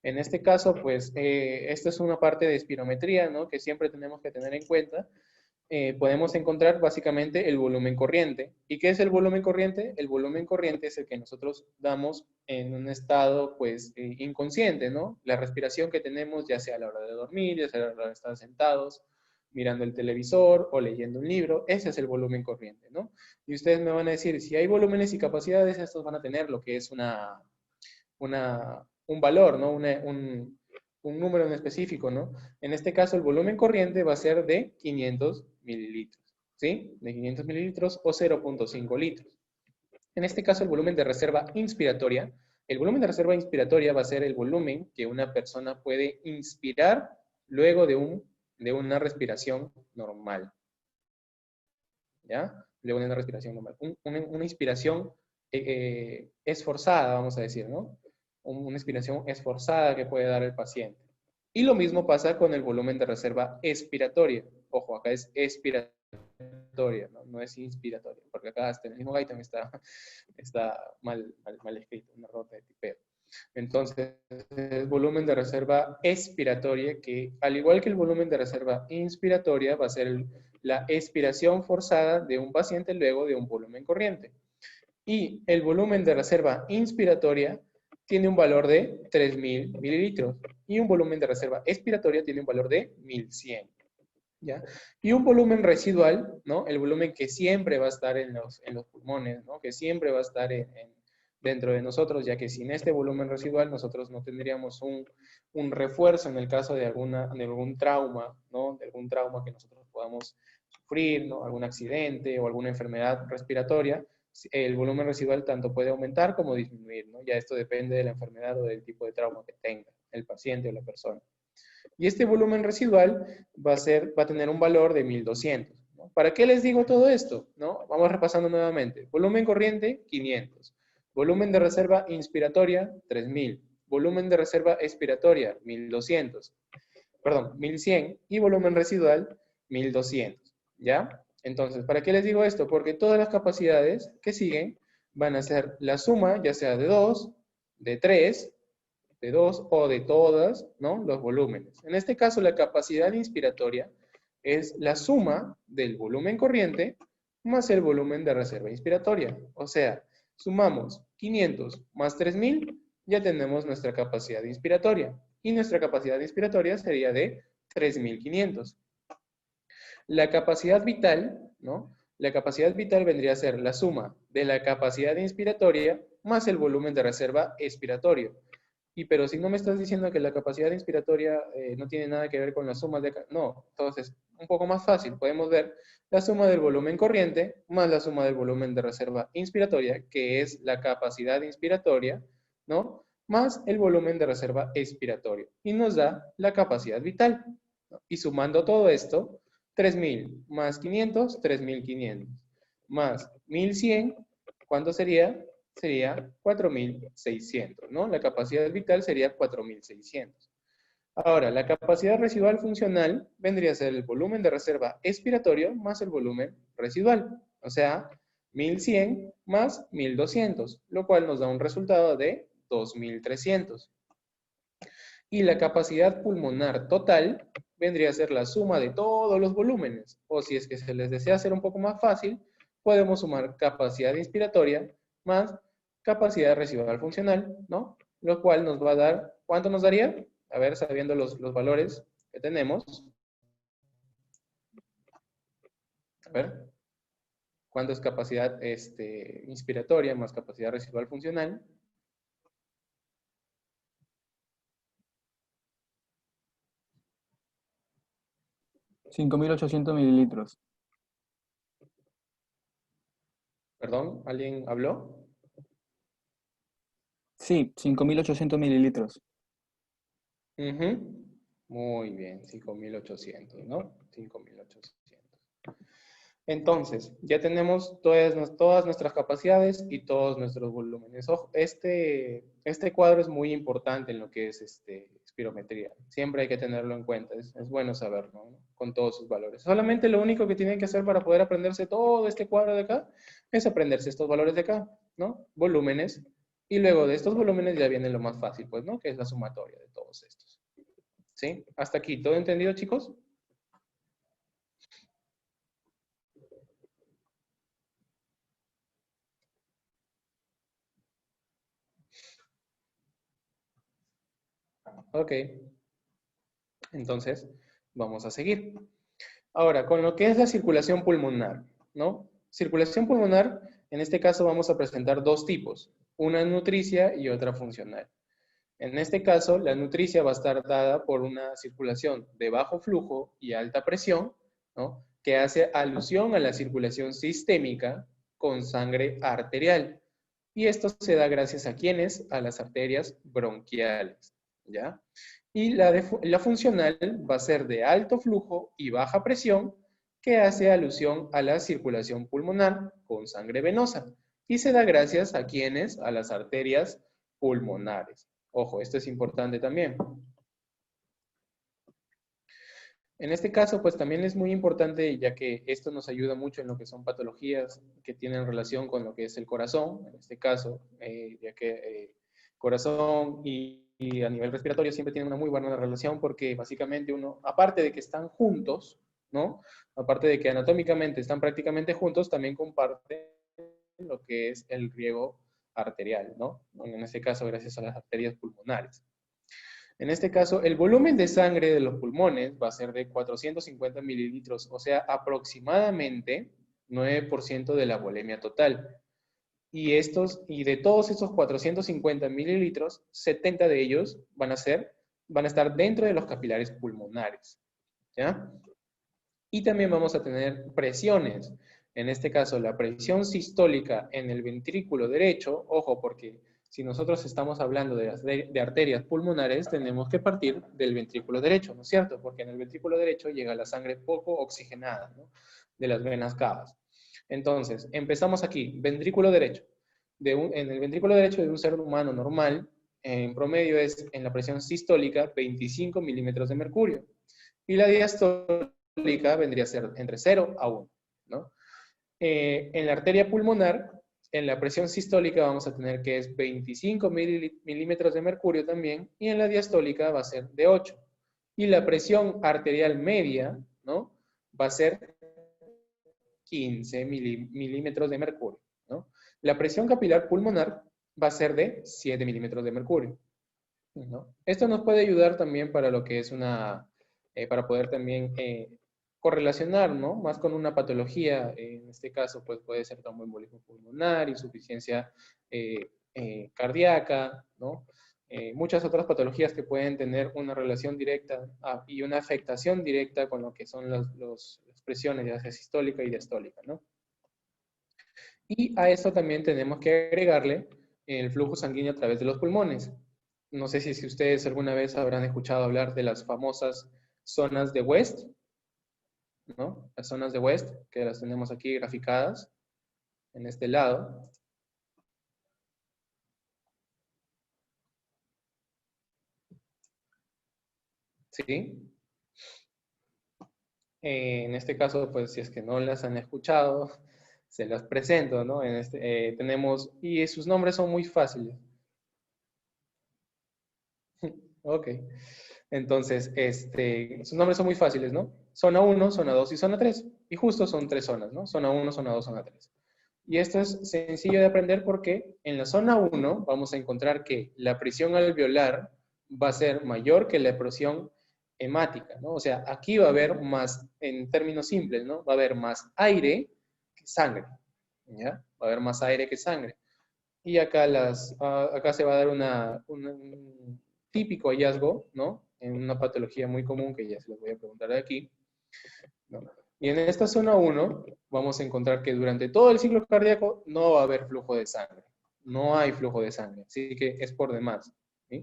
En este caso, pues, esta es una parte de espirometría, ¿no? Que siempre tenemos que tener en cuenta. Podemos encontrar básicamente el volumen corriente. ¿Y qué es el volumen corriente? El volumen corriente es el que nosotros damos en un estado, pues, inconsciente, ¿no? La respiración que tenemos, ya sea a la hora de dormir, ya sea a la hora de estar sentados, mirando el televisor o leyendo un libro, ese es el volumen corriente, ¿no? Y ustedes me van a decir, si hay volúmenes y capacidades, estos van a tener lo que es un valor, ¿no? Un número en específico, ¿no? En este caso, el volumen corriente va a ser de 500 mililitros, ¿sí? De 500 mililitros o 0.5 litros. En este caso, el volumen de reserva inspiratoria, va a ser el volumen que una persona puede inspirar luego de un de una respiración normal. ¿Ya? De una respiración normal. Una inspiración esforzada, vamos a decir, ¿no? Una inspiración esforzada que puede dar el paciente. Y lo mismo pasa con el volumen de reserva expiratoria. Ojo, acá es expiratoria, no es inspiratoria, porque acá hasta en el mismo también está mal escrito, un error de tipeo. Entonces, el volumen de reserva expiratoria, que al igual que el volumen de reserva inspiratoria, va a ser la expiración forzada de un paciente luego de un volumen corriente. Y el volumen de reserva inspiratoria tiene un valor de 3.000 mililitros y un volumen de reserva expiratoria tiene un valor de 1.100. ¿Ya? Y un volumen residual, ¿no? El volumen que siempre va a estar en los pulmones, ¿no? Que siempre va a estar dentro de nosotros, ya que sin este volumen residual nosotros no tendríamos un refuerzo en el caso de algún trauma, ¿no? De algún trauma que nosotros podamos sufrir, ¿no? Algún accidente o alguna enfermedad respiratoria. El volumen residual tanto puede aumentar como disminuir, ¿no? Ya esto depende de la enfermedad o del tipo de trauma que tenga el paciente o la persona. Y este volumen residual va a tener un valor de 1.200. ¿no? ¿Para qué les digo todo esto? ¿no? Vamos repasando nuevamente. Volumen corriente, 500. Volumen de reserva inspiratoria, 3.000. Volumen de reserva expiratoria, 1.200. Perdón, 1.100. Y volumen residual, 1.200. ¿Ya? Entonces, ¿para qué les digo esto? Porque todas las capacidades que siguen van a ser la suma, ya sea de 2, de 3, de 2 o de todas, ¿no? Los volúmenes. En este caso, la capacidad inspiratoria es la suma del volumen corriente más el volumen de reserva inspiratoria. O sea, sumamos 500 más 3.000, ya tenemos nuestra capacidad inspiratoria. Y nuestra capacidad inspiratoria sería de 3.500. La capacidad vital, ¿no? La capacidad vital vendría a ser la suma de la capacidad inspiratoria más el volumen de reserva expiratorio. Pero si no me estás diciendo que la capacidad inspiratoria no tiene nada que ver con la suma de... No, entonces, un poco más fácil. Podemos ver la suma del volumen corriente más la suma del volumen de reserva inspiratoria, que es la capacidad inspiratoria, ¿no? Más el volumen de reserva expiratorio. Y nos da la capacidad vital. ¿no? Y sumando todo esto, 3.000 más 500, 3.500. Más 1.100, ¿cuánto sería? Sería 4.600, ¿no? La capacidad vital sería 4.600. Ahora, la capacidad residual funcional vendría a ser el volumen de reserva expiratorio más el volumen residual, o sea, 1.100 más 1.200, lo cual nos da un resultado de 2.300. Y la capacidad pulmonar total vendría a ser la suma de todos los volúmenes, o si es que se les desea hacer un poco más fácil, podemos sumar capacidad inspiratoria más capacidad residual funcional, ¿no? Lo cual nos va a dar, ¿cuánto nos daría? A ver, sabiendo los valores que tenemos. A ver, ¿cuánto es capacidad inspiratoria más capacidad residual funcional? $5.800 mililitros. ¿Perdón? ¿Alguien habló? Sí, 5.800 mililitros. Muy bien, 5.800, ¿no? 5.800. Entonces, ya tenemos todas nuestras capacidades y todos nuestros volúmenes. Ojo, este cuadro es muy importante en lo que es espirometría. Siempre hay que tenerlo en cuenta. Es bueno saberlo, ¿no? Con todos sus valores. Solamente lo único que tienen que hacer para poder aprenderse todo este cuadro de acá es aprenderse estos valores de acá, ¿no? Volúmenes. Y luego de estos volúmenes ya viene lo más fácil, pues, ¿no? Que es la sumatoria de todos estos. ¿Sí? Hasta aquí. ¿Todo entendido, chicos? Ok. Entonces, vamos a seguir. Ahora, con lo que es la circulación pulmonar, ¿no? Circulación pulmonar, en este caso vamos a presentar dos tipos, una nutricia y otra funcional. En este caso, la nutricia va a estar dada por una circulación de bajo flujo y alta presión, ¿no? Que hace alusión a la circulación sistémica con sangre arterial. Y esto se da gracias a ¿quiénes? A las arterias bronquiales, ¿ya? Y la funcional va a ser de alto flujo y baja presión, que hace alusión a la circulación pulmonar con sangre venosa. Y se da gracias a quienes, a las arterias pulmonares. Ojo, esto es importante también. En este caso, pues también es muy importante, ya que esto nos ayuda mucho en lo que son patologías que tienen relación con lo que es el corazón, en este caso, ya que corazón y a nivel respiratorio siempre tienen una muy buena relación porque básicamente uno, aparte de que están juntos, ¿no? Aparte de que anatómicamente están prácticamente juntos, también comparten lo que es el riego arterial, ¿no? En este caso, gracias a las arterias pulmonares. En este caso, el volumen de sangre de los pulmones va a ser de 450 mililitros, o sea, aproximadamente 9% de la volemia total. Y de todos estos 450 mililitros, 70 de ellos van a estar dentro de los capilares pulmonares, ¿ya? Y también vamos a tener presiones. En este caso, la presión sistólica en el ventrículo derecho, ojo, porque si nosotros estamos hablando de arterias pulmonares, tenemos que partir del ventrículo derecho, ¿no es cierto? Porque en el ventrículo derecho llega la sangre poco oxigenada, ¿no? De las venas cavas. Entonces, empezamos aquí, ventrículo derecho. En el ventrículo derecho de un ser humano normal, en promedio es en la presión sistólica 25 milímetros de mercurio. Y la diastólica vendría a ser entre 0 a 1, ¿no? En la arteria pulmonar, en la presión sistólica vamos a tener que es 25 milímetros de mercurio también, y en la diastólica va a ser de 8. Y la presión arterial media, ¿no? Va a ser 15 milímetros de mercurio, ¿no? La presión capilar pulmonar va a ser de 7 milímetros de mercurio, ¿no? Esto nos puede ayudar también para lo que es para poder también correlacionar, ¿no? Más con una patología, en este caso, pues puede ser tromboembolismo pulmonar, insuficiencia cardíaca, ¿no? Muchas otras patologías que pueden tener una relación directa y una afectación directa con lo que son las presiones, ya sea sistólica y diastólica, ¿no? Y a esto también tenemos que agregarle el flujo sanguíneo a través de los pulmones. No sé si ustedes alguna vez habrán escuchado hablar de las famosas zonas de West, ¿no? Las zonas de West, que las tenemos aquí graficadas en este lado. ¿Sí? En este caso, pues si es que no las han escuchado, se las presento, ¿no? Tenemos, y sus nombres son muy fáciles. Ok. Entonces, sus nombres son muy fáciles, ¿no? Zona 1, zona 2 y zona 3. Y justo son 3 zonas, ¿no? Zona 1, zona 2, zona 3. Y esto es sencillo de aprender porque en la zona 1 vamos a encontrar que la presión alveolar va a ser mayor que la presión hemática, ¿no? O sea, aquí va a haber más, en términos simples, ¿no? Va a haber más aire que sangre, ¿ya? Va a haber más aire que sangre. Y acá, acá se va a dar un típico hallazgo, ¿no? En una patología muy común que ya se los voy a preguntar de aquí, ¿no? Y en esta zona 1 vamos a encontrar que durante todo el ciclo cardíaco no va a haber flujo de sangre. No hay flujo de sangre, así que es por demás, ¿sí?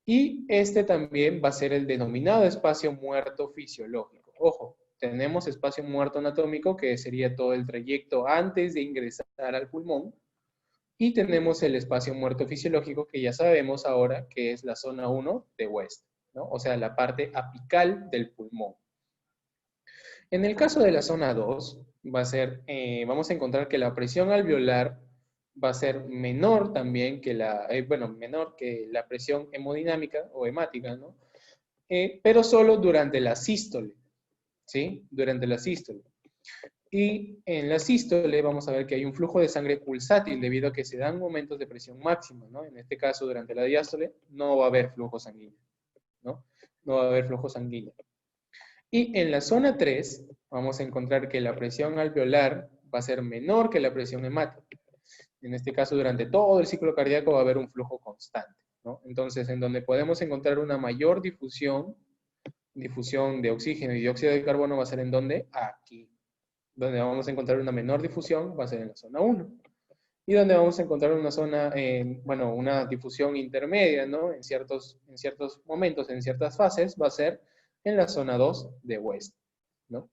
Y este también va a ser el denominado espacio muerto fisiológico. Ojo, tenemos espacio muerto anatómico, que sería todo el trayecto antes de ingresar al pulmón, y tenemos el espacio muerto fisiológico, que ya sabemos ahora que es la zona 1 de West, ¿no? O sea, la parte apical del pulmón. En el caso de la zona 2, vamos a encontrar que la presión alveolar va a ser menor también que menor que la presión hemodinámica o hemática, ¿no? Pero solo durante la sístole, ¿sí? Durante la sístole. Y en la sístole vamos a ver que hay un flujo de sangre pulsátil debido a que se dan momentos de presión máxima, ¿no? En este caso, durante la diástole, no va a haber flujo sanguíneo, ¿no? No va a haber flujo sanguíneo. Y en la zona 3 vamos a encontrar que la presión alveolar va a ser menor que la presión hemática. En este caso, durante todo el ciclo cardíaco va a haber un flujo constante, ¿no? Entonces, en donde podemos encontrar una mayor difusión de oxígeno y dióxido de carbono va a ser ¿en dónde? Aquí. Donde vamos a encontrar una menor difusión va a ser en la zona 1. y donde vamos a encontrar una zona, bueno, una difusión intermedia, ¿no? En ciertos momentos, en ciertas fases, va a ser en la zona 2 de West, ¿no?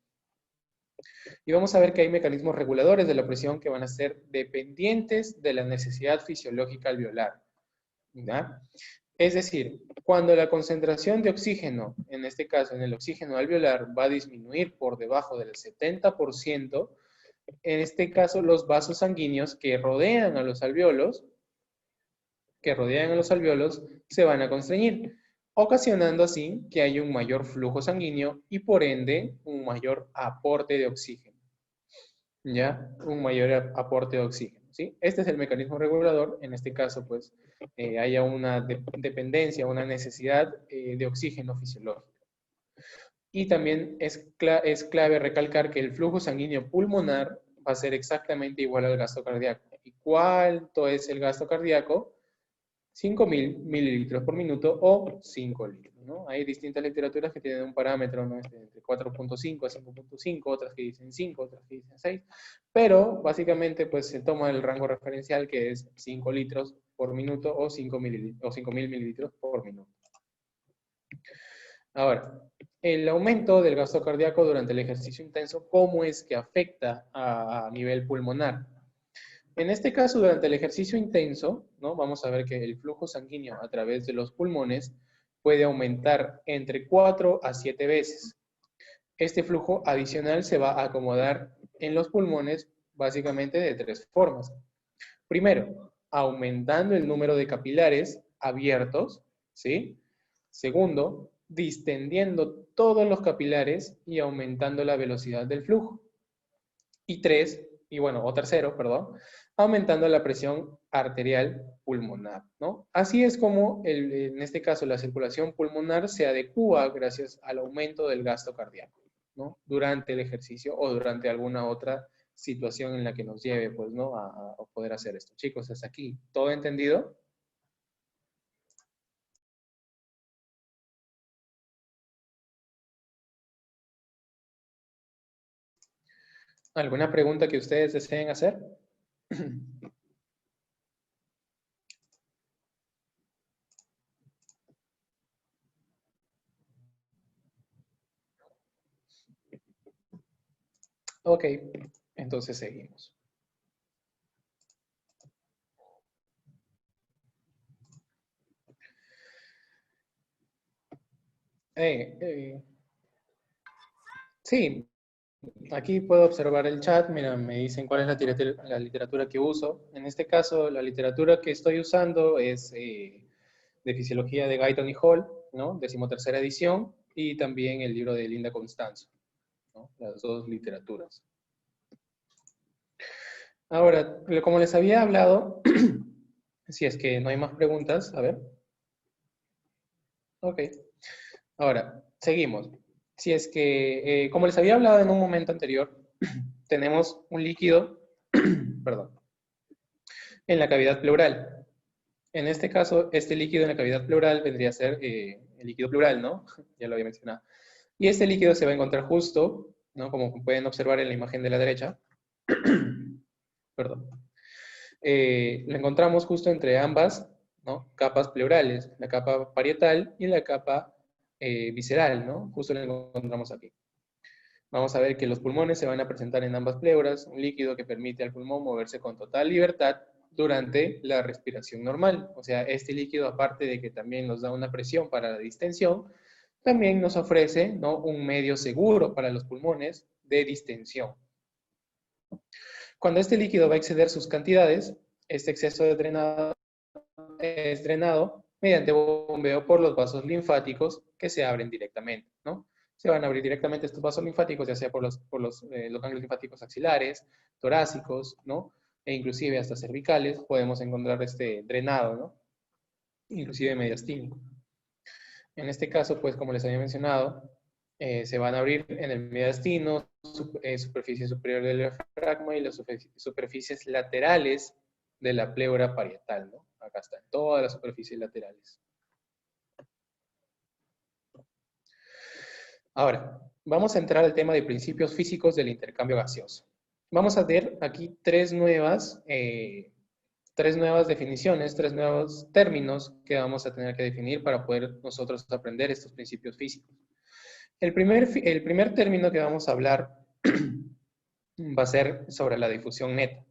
Y vamos a ver que hay mecanismos reguladores de la presión que van a ser dependientes de la necesidad fisiológica alveolar, ¿ya? Es decir, cuando la concentración de oxígeno, en este caso en el oxígeno alveolar, va a disminuir por debajo del 70%, en este caso los vasos sanguíneos que rodean a los alveolos, se van a constreñir, ocasionando así que haya un mayor flujo sanguíneo y por ende un mayor aporte de oxígeno. ¿Ya? Un mayor aporte de oxígeno, ¿sí? Este es el mecanismo regulador. En este caso, pues, haya una dependencia, una necesidad de oxígeno fisiológico. Y también es clave recalcar que el flujo sanguíneo pulmonar va a ser exactamente igual al gasto cardíaco. ¿Y cuánto es el gasto cardíaco? 5.000 mililitros por minuto o 5 litros, ¿no? Hay distintas literaturas que tienen un parámetro, ¿no? Entre 4.5 a 5.5, otras que dicen 5, otras que dicen 6, pero básicamente pues se toma el rango referencial que es 5 litros por minuto o 5.000 mililitros por minuto. Ahora, el aumento del gasto cardíaco durante el ejercicio intenso, ¿cómo es que afecta a nivel pulmonar? En este caso, durante el ejercicio intenso, ¿no? Vamos a ver que el flujo sanguíneo a través de los pulmones puede aumentar entre 4 a 7 veces. Este flujo adicional se va a acomodar en los pulmones básicamente de 3 formas. Primero, aumentando el número de capilares abiertos, ¿sí? Segundo, distendiendo todos los capilares y aumentando la velocidad del flujo. Y tercero, perdón, aumentando la presión arterial pulmonar, ¿no? Así es como, en este caso, la circulación pulmonar se adecúa gracias al aumento del gasto cardíaco, ¿no? Durante el ejercicio o durante alguna otra situación en la que nos lleve, pues, ¿no? A poder hacer esto. Chicos, hasta aquí, ¿todo entendido? ¿Alguna pregunta que ustedes deseen hacer? Ok, entonces seguimos. Sí, aquí puedo observar el chat. Mira, me dicen cuál es la literatura que uso. En este caso, la literatura que estoy usando es de Fisiología de Guyton y Hall, ¿no? 13ª edición, y también el libro de Linda Constanzo, ¿no? Las dos literaturas. Ahora, como les había hablado, si es que no hay más preguntas, a ver. Ok. Ahora, seguimos. Si es que, como les había hablado en un momento anterior, tenemos un líquido, perdón, en la cavidad pleural. En este caso, este líquido en la cavidad pleural vendría a ser el líquido pleural, ¿no? Ya lo había mencionado. Y este líquido se va a encontrar justo, ¿no? Como pueden observar en la imagen de la derecha. Perdón. Lo encontramos justo entre ambas, ¿no? Capas pleurales, la capa parietal y la capa visceral, ¿no? Justo lo encontramos aquí. Vamos a ver que los pulmones se van a presentar en ambas pleuras, un líquido que permite al pulmón moverse con total libertad durante la respiración normal. O sea, este líquido, aparte de que también nos da una presión para la distensión, también nos ofrece, ¿no? Un medio seguro para los pulmones de distensión. Cuando este líquido va a exceder sus cantidades, este exceso de drenado es drenado mediante bombeo por los vasos linfáticos que se abren directamente, ¿no? Se van a abrir directamente estos vasos linfáticos, ya sea por los ganglios linfáticos axilares, torácicos, ¿no? E inclusive hasta cervicales, podemos encontrar este drenado, ¿no? Inclusive mediastínico. En este caso, pues como les había mencionado, se van a abrir en el mediastino, superficie superior del diafragma y las superficies laterales de la pleura parietal, ¿no? Acá están todas las superficies laterales. Ahora, vamos a entrar al tema de principios físicos del intercambio gaseoso. Vamos a ver aquí tres nuevas tres nuevas definiciones, tres nuevos términos que vamos a tener que definir para poder nosotros aprender estos principios físicos. El primer término que vamos a hablar va a ser sobre la difusión neta.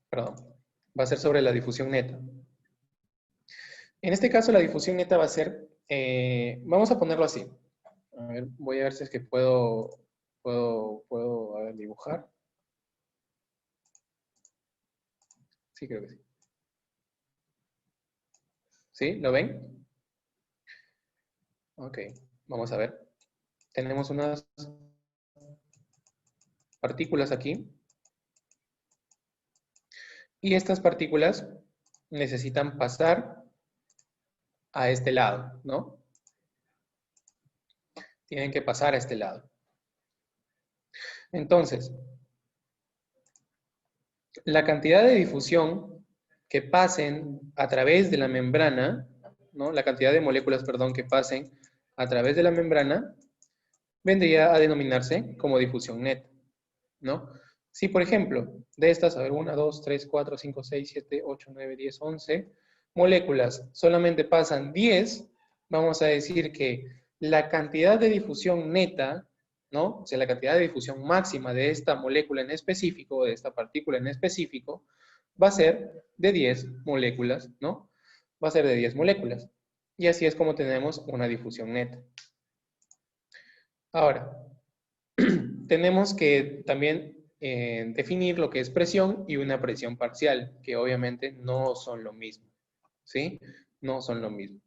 Perdón, va a ser sobre la difusión neta. En este caso, la difusión neta va a ser, vamos a ponerlo así. A ver, voy a ver si es que puedo a ver, dibujar. Sí, creo que sí. ¿Sí? ¿Lo ven? Ok, vamos a ver. Tenemos unas partículas aquí. Y estas partículas necesitan pasar a este lado, ¿no? Tienen que pasar a este lado. Entonces, la cantidad de difusión que pasen a través de la membrana, ¿no? La cantidad de moléculas, perdón, que pasen a través de la membrana, vendría a denominarse como difusión neta, ¿no? Si, por ejemplo, de estas, a ver, 1, 2, 3, 4, 5, 6, 7, 8, 9, 10, 11 moléculas, solamente pasan 10, vamos a decir que la cantidad de difusión neta, ¿no? O sea, la cantidad de difusión máxima de esta molécula en específico, de esta partícula en específico, va a ser de 10 moléculas, ¿no? Va a ser de 10 moléculas. Y así es como tenemos una difusión neta. Ahora, tenemos que también definir lo que es presión y una presión parcial, que obviamente no son lo mismo, ¿sí? No son lo mismo.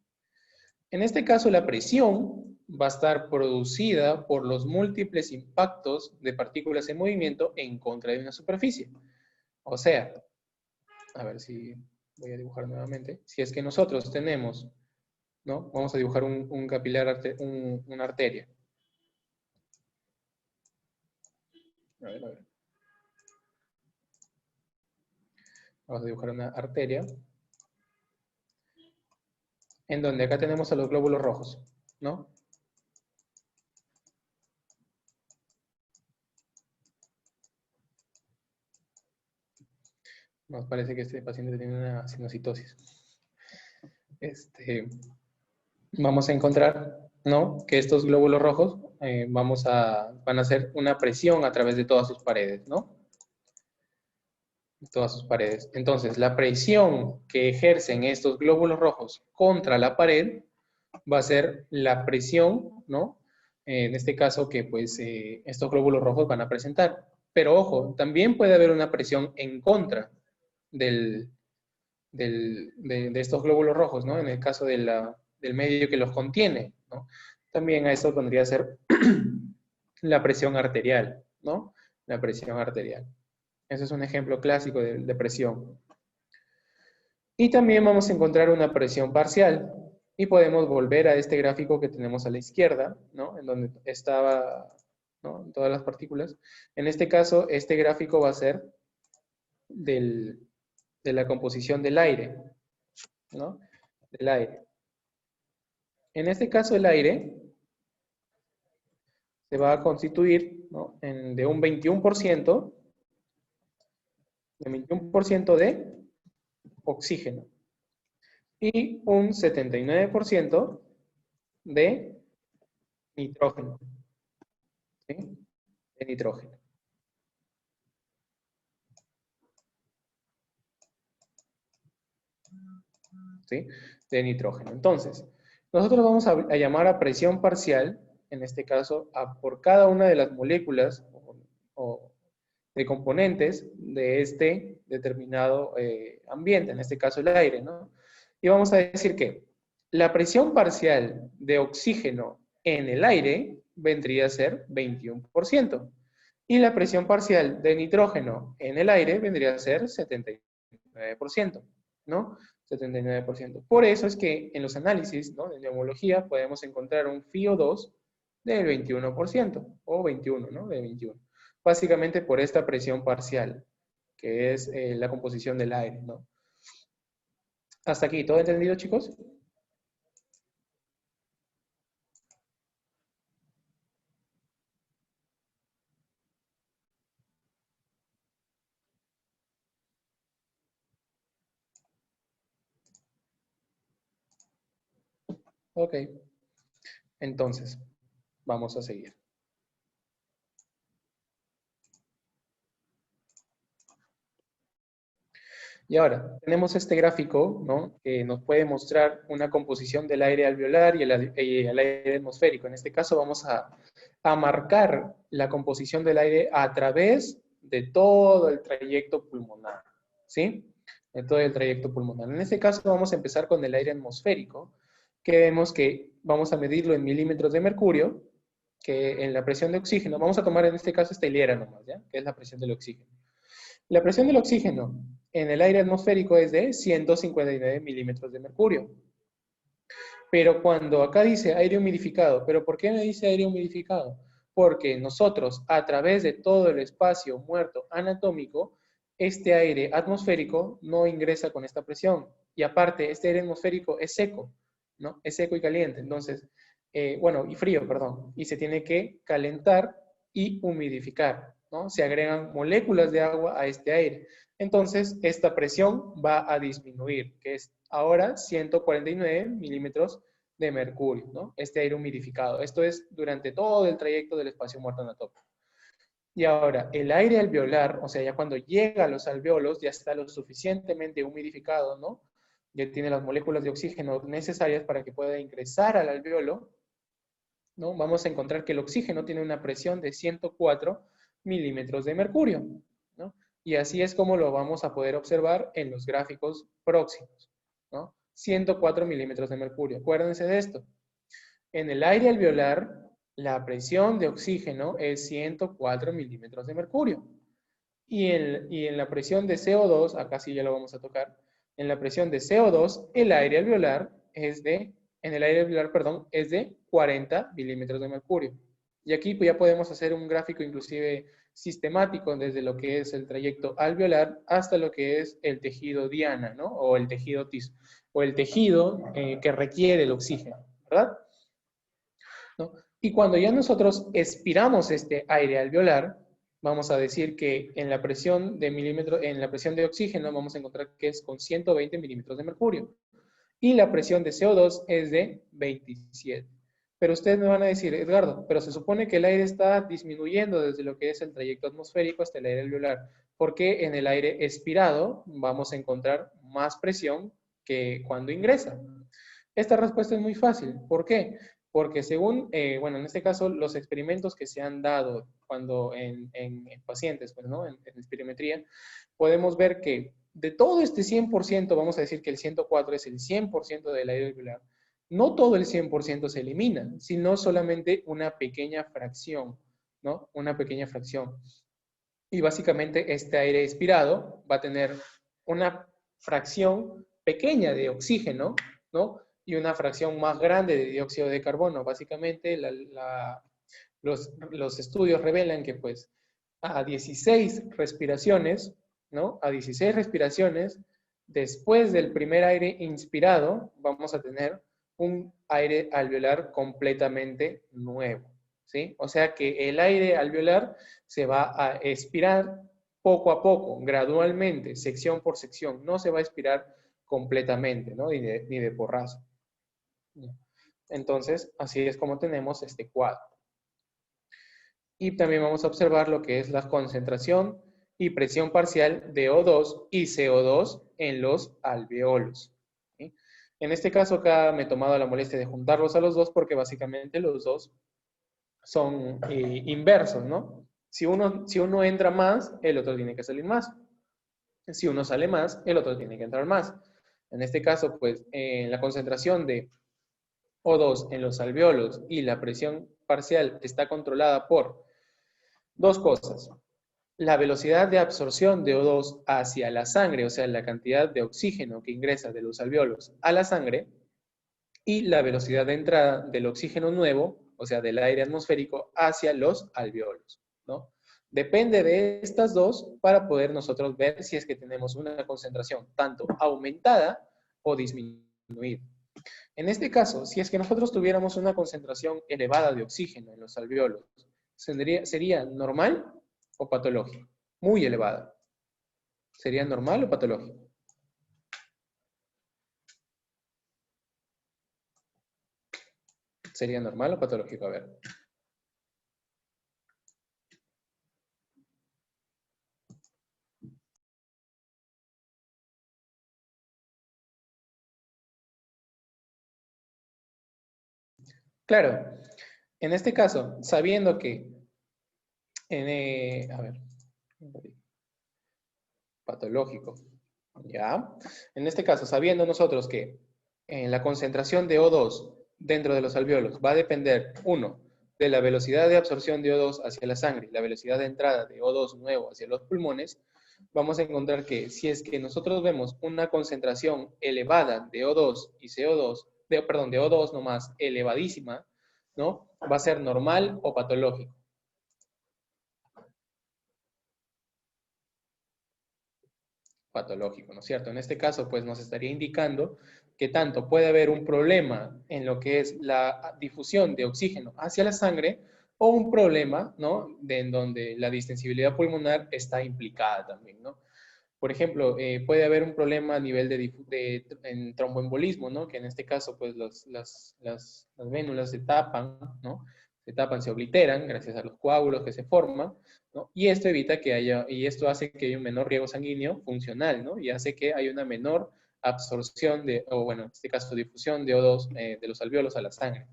En este caso, la presión va a estar producida por los múltiples impactos de partículas en movimiento en contra de una superficie. O sea, a ver si voy a dibujar nuevamente. Si es que nosotros tenemos, ¿no? Vamos a dibujar un capilar, una arteria. A ver, a ver. Vamos a dibujar una arteria. En donde acá tenemos a los glóbulos rojos, ¿no? Nos parece que este paciente tiene una sinusitis. Vamos a encontrar, ¿no? Que estos glóbulos rojos van a hacer una presión a través de todas sus paredes, ¿no? Todas sus paredes. Entonces, la presión que ejercen estos glóbulos rojos contra la pared va a ser la presión, ¿no? En este caso que pues estos glóbulos rojos van a presentar. Pero ojo, también puede haber una presión en contra de estos glóbulos rojos, ¿no? En el caso del medio que los contiene, ¿no? También a eso podría ser la presión arterial, ¿no? La presión arterial. Ese es un ejemplo clásico de presión. Y también vamos a encontrar una presión parcial. Y podemos volver a este gráfico que tenemos a la izquierda, ¿no? En donde estaba, ¿no? Todas las partículas. En este caso, este gráfico va a ser de la composición del aire, ¿no? Del aire. En este caso, el aire se va a constituir, ¿no? de un 21%, de oxígeno y un 79% de nitrógeno. ¿Sí? De nitrógeno. ¿Sí? De nitrógeno. Entonces, nosotros vamos a llamar a presión parcial, en este caso, por cada una de las moléculas o de componentes de este determinado ambiente, en este caso el aire, ¿no? Y vamos a decir que la presión parcial de oxígeno en el aire vendría a ser 21%. Y la presión parcial de nitrógeno en el aire vendría a ser 79%, ¿no? 79%. Por eso es que en los análisis, ¿no? De neumología podemos encontrar un FiO2 del 21% o 21, ¿no? De 21. Básicamente por esta presión parcial, que es la composición del aire, ¿no? Hasta aquí, ¿todo entendido, chicos? Ok. Entonces, vamos a seguir. Y ahora, tenemos este gráfico, ¿no?, que nos puede mostrar una composición del aire alveolar y el aire atmosférico. En este caso vamos a marcar la composición del aire a través de todo el trayecto pulmonar, ¿sí? De todo el trayecto pulmonar. En este caso vamos a empezar con el aire atmosférico, que vemos que vamos a medirlo en milímetros de mercurio, que en la presión de oxígeno, vamos a tomar en este caso esta hilera nomás, ¿ya?, que es la presión del oxígeno. La presión del oxígeno en el aire atmosférico es de 159 milímetros de mercurio. Pero cuando acá dice aire humidificado, ¿pero por qué me dice aire humidificado? Porque nosotros, a través de todo el espacio muerto anatómico, este aire atmosférico no ingresa con esta presión. Y aparte, este aire atmosférico es seco, ¿no? Es seco y caliente. Entonces, bueno, y frío, perdón. Y se tiene que calentar y humidificar, ¿no? Se agregan moléculas de agua a este aire. Entonces, esta presión va a disminuir, que es ahora 149 milímetros de mercurio, ¿no? Este aire humidificado. Esto es durante todo el trayecto del espacio muerto anatómico. Y ahora, el aire alveolar, o sea, ya cuando llega a los alveolos, ya está lo suficientemente humidificado, ¿no? Ya tiene las moléculas de oxígeno necesarias para que pueda ingresar al alveolo, ¿no? Vamos a encontrar que el oxígeno tiene una presión de 104 milímetros de mercurio, ¿no? Y así es como lo vamos a poder observar en los gráficos próximos, ¿no? 104 milímetros de mercurio. Acuérdense de esto. En el aire alveolar, la presión de oxígeno es 104 milímetros de mercurio. Y en la presión de CO2, acá sí ya lo vamos a tocar, en la presión de CO2, el aire alveolar es de, en el aire alveolar, perdón, es de 40 milímetros de mercurio. Y aquí pues, ya podemos hacer un gráfico inclusive sistemático desde lo que es el trayecto alveolar hasta lo que es el tejido diana, ¿no? O el tejido tiso, o el tejido que requiere el oxígeno, ¿verdad? ¿No? Y cuando ya nosotros expiramos este aire alveolar, vamos a decir que en la presión de oxígeno vamos a encontrar que es con 120 milímetros de mercurio. Y la presión de CO2 es de 27. Pero ustedes me van a decir, Edgardo, pero se supone que el aire está disminuyendo desde lo que es el trayecto atmosférico hasta el aire alveolar. ¿Por qué en el aire expirado vamos a encontrar más presión que cuando ingresa? Esta respuesta es muy fácil. ¿Por qué? Porque según, bueno, en este caso, los experimentos que se han dado cuando en pacientes, pues, ¿no? En espirometría, podemos ver que de todo este 100%, vamos a decir que el 104 es el 100% del aire alveolar, no todo el 100% se elimina, sino solamente una pequeña fracción, ¿no? Una pequeña fracción. Y básicamente este aire expirado va a tener una fracción pequeña de oxígeno, ¿no? Y una fracción más grande de dióxido de carbono. Básicamente los estudios revelan que pues a 16 respiraciones, ¿no? A 16 respiraciones, después del primer aire inspirado, vamos a tener un aire alveolar completamente nuevo, ¿sí? O sea que el aire alveolar se va a expirar poco a poco, gradualmente, sección por sección. No se va a expirar completamente, ¿no? Ni de porrazo. Entonces, así es como tenemos este cuadro. Y también vamos a observar lo que es la concentración y presión parcial de O2 y CO2 en los alveolos, ¿sí? En este caso acá me he tomado la molestia de juntarlos a los dos porque básicamente los dos son inversos, ¿no? Si uno entra más, el otro tiene que salir más. Si uno sale más, el otro tiene que entrar más. En este caso, pues, la concentración de O2 en los alveolos y la presión parcial está controlada por dos cosas. La velocidad de absorción de O2 hacia la sangre, o sea, la cantidad de oxígeno que ingresa de los alveolos a la sangre, y la velocidad de entrada del oxígeno nuevo, o sea, del aire atmosférico, hacia los alveolos, ¿no? Depende de estas dos para poder nosotros ver si es que tenemos una concentración tanto aumentada o disminuida. En este caso, si es que nosotros tuviéramos una concentración elevada de oxígeno en los alveolos, ¿sería normal o patológico? Muy elevada. ¿Sería normal o patológico? ¿Sería normal o patológico? A ver. Claro, en este caso, sabiendo que, a ver, patológico, ¿ya? En este caso, sabiendo nosotros que la concentración de O2 dentro de los alvéolos va a depender, uno, de la velocidad de absorción de O2 hacia la sangre, la velocidad de entrada de O2 nuevo hacia los pulmones, vamos a encontrar que si es que nosotros vemos una concentración elevada de O2 y CO2, perdón, de O2 nomás, elevadísima, ¿no? Va a ser normal o patológico. Patológico, ¿no es cierto? En este caso, pues nos estaría indicando que tanto puede haber un problema en lo que es la difusión de oxígeno hacia la sangre o un problema, ¿no? En donde la distensibilidad pulmonar está implicada también, ¿no? Por ejemplo, puede haber un problema a nivel en tromboembolismo, ¿no? Que en este caso, pues las vénulas se tapan, ¿no? Se tapan, se obliteran gracias a los coágulos que se forman, ¿no? Y esto evita que haya, y esto hace que haya un menor riego sanguíneo funcional, ¿no? Y hace que haya una menor absorción o bueno, en este caso difusión de O2 de los alvéolos a la sangre.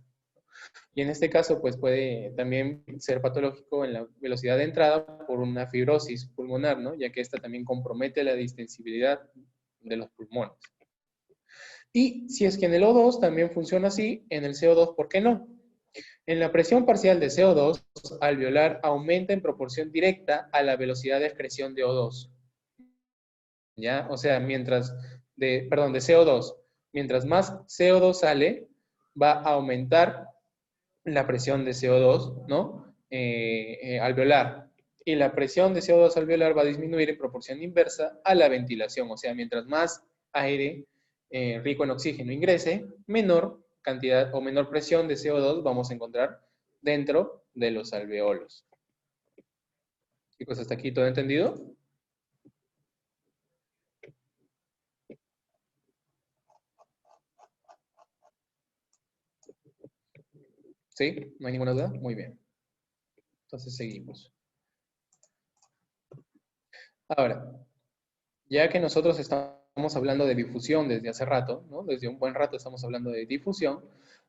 Y en este caso, pues puede también ser patológico en la velocidad de entrada por una fibrosis pulmonar, ¿no? Ya que esta también compromete la distensibilidad de los pulmones. Y si es que en el O2 también funciona así, en el CO2, ¿por qué no? En la presión parcial de CO2 alveolar aumenta en proporción directa a la velocidad de excreción de O2. ¿Ya? O sea, de CO2. Mientras más CO2 sale, va a aumentar la presión de CO2, ¿no? Alveolar. Y la presión de CO2 alveolar va a disminuir en proporción inversa a la ventilación. O sea, mientras más aire rico en oxígeno ingrese, menor cantidad o menor presión de CO2 vamos a encontrar dentro de los alveolos. Chicos, ¿hasta aquí todo entendido? ¿Sí? ¿No hay ninguna duda? Muy bien. Entonces seguimos. Ahora, ya que nosotros estamos hablando de difusión desde hace rato, ¿no? Desde un buen rato estamos hablando de difusión,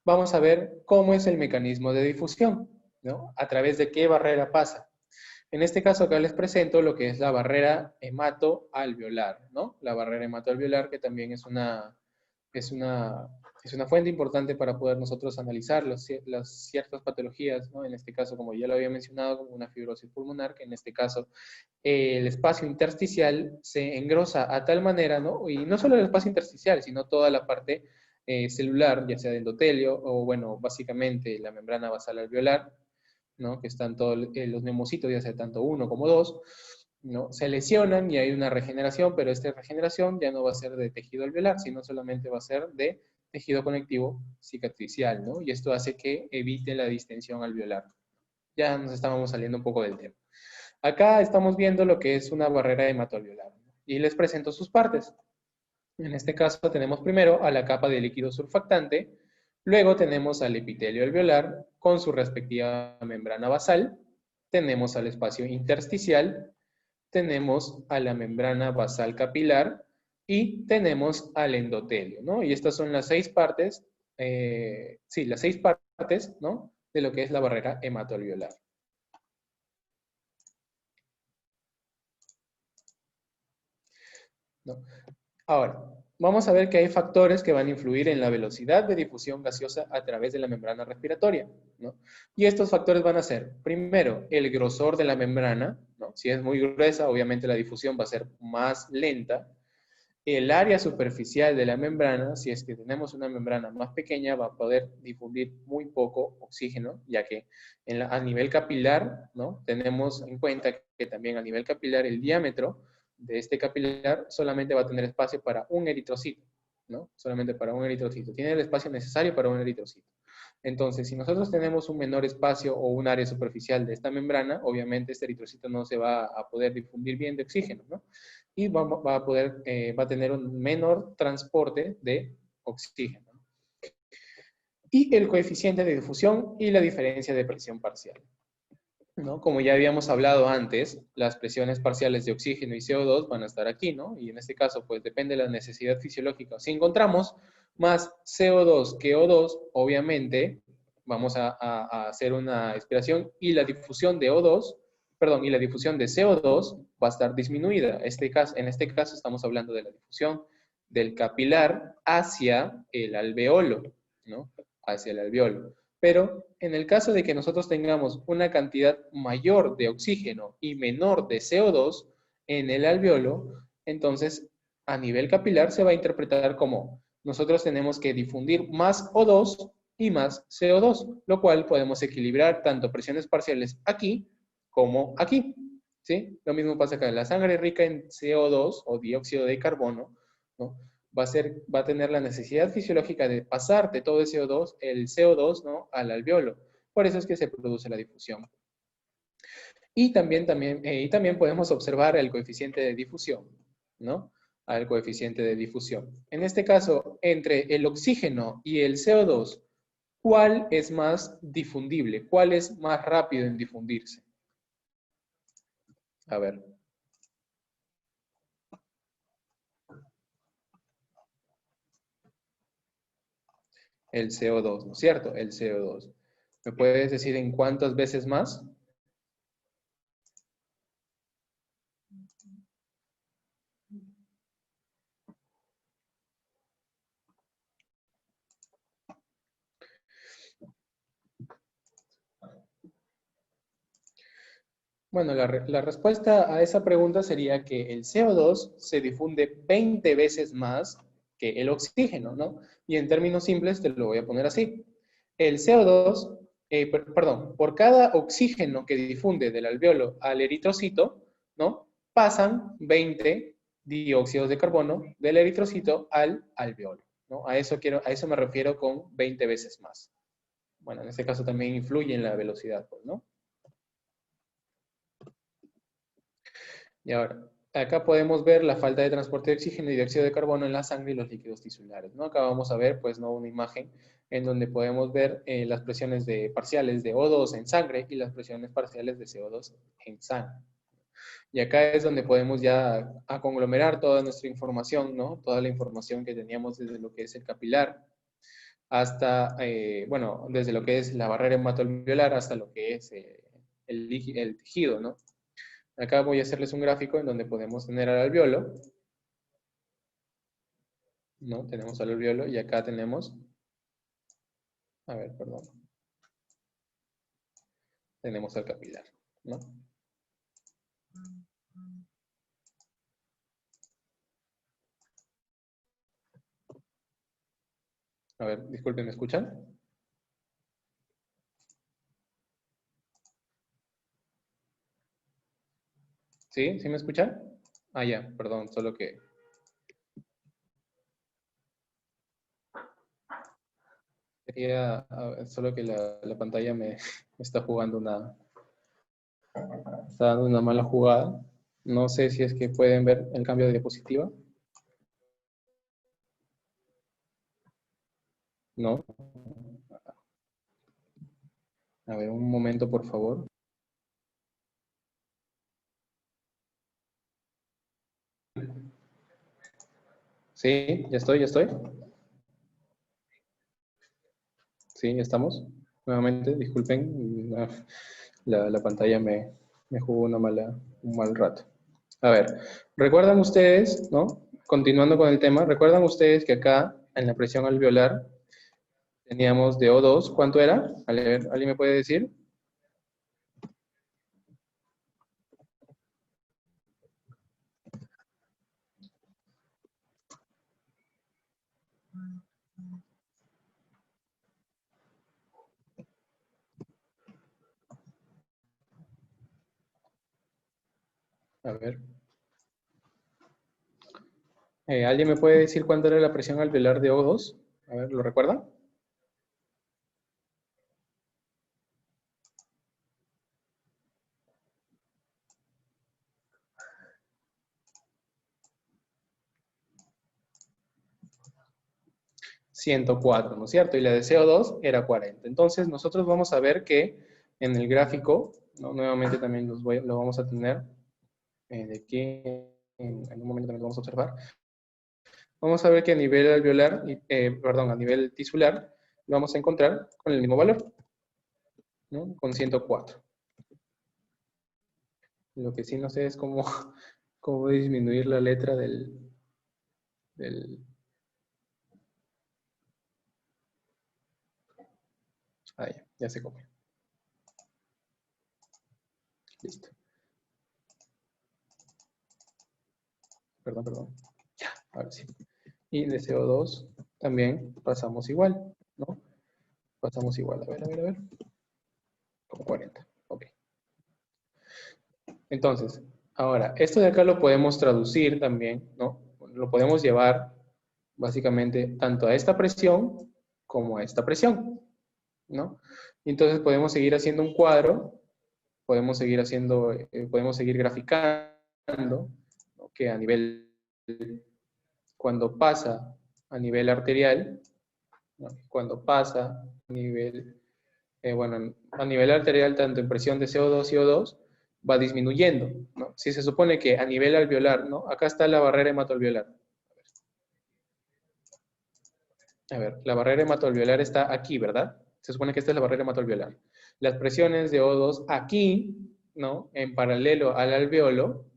vamos a ver cómo es el mecanismo de difusión, ¿no? A través de qué barrera pasa. En este caso acá les presento lo que es la barrera hematoalveolar, ¿no? La barrera hematoalveolar que también es una fuente importante para poder nosotros analizar las ciertas patologías, ¿no? En este caso, como ya lo había mencionado, como una fibrosis pulmonar, que en este caso el espacio intersticial se engrosa a tal manera, ¿no? Y no solo el espacio intersticial, sino toda la parte celular, ya sea de endotelio o, bueno, básicamente la membrana basal alveolar, ¿no? Que están todos los neumocitos, ya sea tanto uno como dos, ¿no? Se lesionan y hay una regeneración, pero esta regeneración ya no va a ser de tejido alveolar, sino solamente va a ser de tejido conectivo cicatricial, ¿no? Y esto hace que evite la distensión alveolar. Ya nos estábamos saliendo un poco del tema. Acá estamos viendo lo que es una barrera hematoalveolar, ¿no? Y les presento sus partes. En este caso tenemos primero a la capa de líquido surfactante, luego tenemos al epitelio alveolar con su respectiva membrana basal, tenemos al espacio intersticial, tenemos a la membrana basal capilar y tenemos al endotelio, ¿no? Y estas son las 6 partes, las 6 partes, ¿no? De lo que es la barrera hematoalveolar. ¿No? Ahora, vamos a ver que hay factores que van a influir en la velocidad de difusión gaseosa a través de la membrana respiratoria, ¿no? Y estos factores van a ser, primero, el grosor de la membrana, ¿no? Si es muy gruesa, obviamente la difusión va a ser más lenta. El área superficial de la membrana, si es que tenemos una membrana más pequeña, va a poder difundir muy poco oxígeno, ya que a nivel capilar, ¿no? Tenemos en cuenta que también a nivel capilar el diámetro de este capilar solamente va a tener espacio para un eritrocito, ¿no? Solamente para un eritrocito. Tiene el espacio necesario para un eritrocito. Entonces, si nosotros tenemos un menor espacio o un área superficial de esta membrana, obviamente este eritrocito no se va a poder difundir bien de oxígeno, ¿no? Y va a tener un menor transporte de oxígeno. y el coeficiente de difusión y la diferencia de presión parcial, ¿no? Como ya habíamos hablado antes, las presiones parciales de oxígeno y CO2 van a estar aquí, ¿no? Y en este caso, pues depende de la necesidad fisiológica. Si encontramos más CO2 que O2, obviamente vamos a hacer una expiración y la difusión de O2, perdón, y la difusión de CO2 va a estar disminuida. En este caso estamos hablando de la difusión del capilar hacia el alveolo, ¿no? Hacia el alveolo. Pero en el caso de que nosotros tengamos una cantidad mayor de oxígeno y menor de CO2 en el alveolo, entonces a nivel capilar se va a interpretar como nosotros tenemos que difundir más O2 y más CO2, lo cual podemos equilibrar tanto presiones parciales aquí como aquí, ¿sí? Lo mismo pasa acá. La sangre rica en CO2 o dióxido de carbono, ¿no? Va a tener la necesidad fisiológica de pasar de todo el CO2, ¿no? Al alveolo. Por eso es que se produce la difusión. Y también podemos observar el coeficiente de difusión, ¿no? Al coeficiente de difusión. En este caso, entre el oxígeno y el CO2, ¿cuál es más difundible? ¿Cuál es más rápido en difundirse? A ver. El CO2, ¿no es cierto? El CO2. ¿Me puedes decir en cuántas veces más? Bueno, la respuesta a esa pregunta sería que el CO2 se difunde 20 veces más que el oxígeno, ¿no? Y en términos simples te lo voy a poner así. El CO2, perdón, por cada oxígeno que difunde del alveolo al eritrocito, ¿no? Pasan 20 dióxidos de carbono del eritrocito al alveolo, ¿no? A eso me refiero con 20 veces más. Bueno, en este caso también influye en la velocidad, pues, ¿no? Y ahora, acá podemos ver la falta de transporte de oxígeno y dióxido de carbono en la sangre y los líquidos tisulares, ¿no? Acá vamos a ver, pues, ¿no? Una imagen en donde podemos ver las presiones parciales de O2 en sangre y las presiones parciales de CO2 en sangre. Y acá es donde podemos ya conglomerar toda nuestra información, ¿no? Toda la información que teníamos desde lo que es el capilar hasta, bueno, desde lo que es la barrera hematoalveolar hasta lo que es el tejido, ¿no? Acá voy a hacerles un gráfico en donde podemos tener al alveolo, ¿no? Tenemos al alveolo y acá tenemos, a ver, perdón, tenemos al capilar, ¿no? A ver, disculpen, ¿me escuchan? ¿Sí? ¿Sí me escuchan? Ah, ya, perdón, solo que solo que la pantalla me está jugando está dando una mala jugada. No sé si es que pueden ver el cambio de diapositiva. No. A ver, un momento, por favor. Sí, ya estoy. Sí, ya estamos. Nuevamente, disculpen, la pantalla me jugó un mal rato. A ver, recuerdan ustedes, ¿no? Continuando con el tema, recuerdan ustedes que acá, en la presión alveolar, teníamos de O2, ¿cuánto era? ¿Alguien me puede decir? A ver. ¿Alguien me puede decir cuánto era la presión alveolar de O2? A ver, ¿lo recuerdan? 104, ¿no es cierto? Y la de CO2 era 40. Entonces, nosotros vamos a ver que en el gráfico, ¿no? Nuevamente también lo vamos a tener de aquí, en un momento también lo vamos a observar. Vamos a ver que a nivel alveolar, perdón, a nivel tisular, lo vamos a encontrar con el mismo valor, ¿no? Con 104. Lo que sí no sé es cómo, cómo disminuir la letra del ah, ya sé cómo. Listo. Perdón. Ya, ahora sí. Y de CO2 también pasamos igual, ¿no? Pasamos igual, a ver. Con 40, ok. Entonces, ahora, esto de acá lo podemos traducir también, ¿no? Lo podemos llevar básicamente tanto a esta presión como a esta presión, ¿no? Entonces podemos seguir haciendo un cuadro, podemos seguir graficando, ¿no? Que a nivel, cuando pasa a nivel arterial, ¿no? Cuando pasa a nivel, bueno, a nivel arterial, tanto en presión de CO2 y O2, va disminuyendo, ¿no? Si se supone que a nivel alveolar, ¿no? Acá está la barrera hematoalveolar. A ver, la barrera hematoalveolar está aquí, ¿verdad? Se supone que esta es la barrera hematoalveolar. Las presiones de O2 aquí, ¿no? En paralelo al alveolo,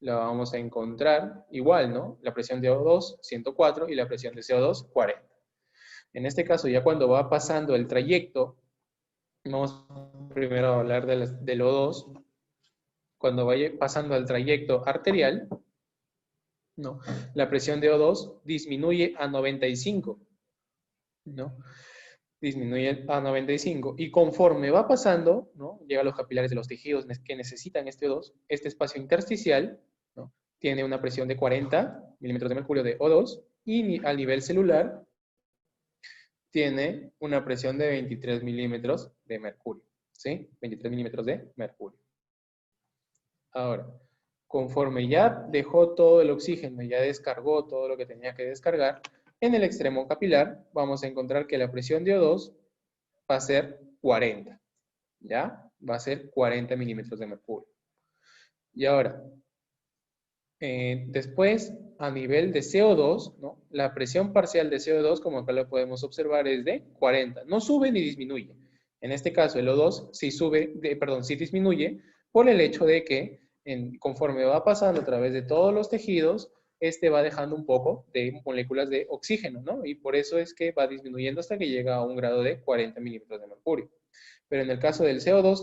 la vamos a encontrar igual, ¿no? La presión de O2, 104, y la presión de CO2, 40. En este caso, ya cuando va pasando el trayecto, vamos primero a hablar del O2, cuando vaya pasando al trayecto arterial, ¿no? La presión de O2 disminuye a 95, ¿no? Disminuye a 95 y conforme va pasando, ¿no? Llega a los capilares de los tejidos que necesitan este O2, este espacio intersticial, ¿no? Tiene una presión de 40 milímetros de mercurio de O2 y al nivel celular tiene una presión de 23 milímetros de mercurio, ¿sí? 23 milímetros de mercurio. Ahora, conforme ya dejó todo el oxígeno, ya descargó todo lo que tenía que descargar, en el extremo capilar vamos a encontrar que la presión de O2 va a ser 40, ¿ya? Va a ser 40 milímetros de mercurio. Y ahora, después, a nivel de CO2, ¿no? La presión parcial de CO2, como acá lo podemos observar, es de 40. No sube ni disminuye. En este caso, el O2 sí sí disminuye por el hecho de que conforme va pasando a través de todos los tejidos, este va dejando un poco de moléculas de oxígeno, ¿no? Y por eso es que va disminuyendo hasta que llega a un grado de 40 milímetros de mercurio. Pero en el caso del CO2,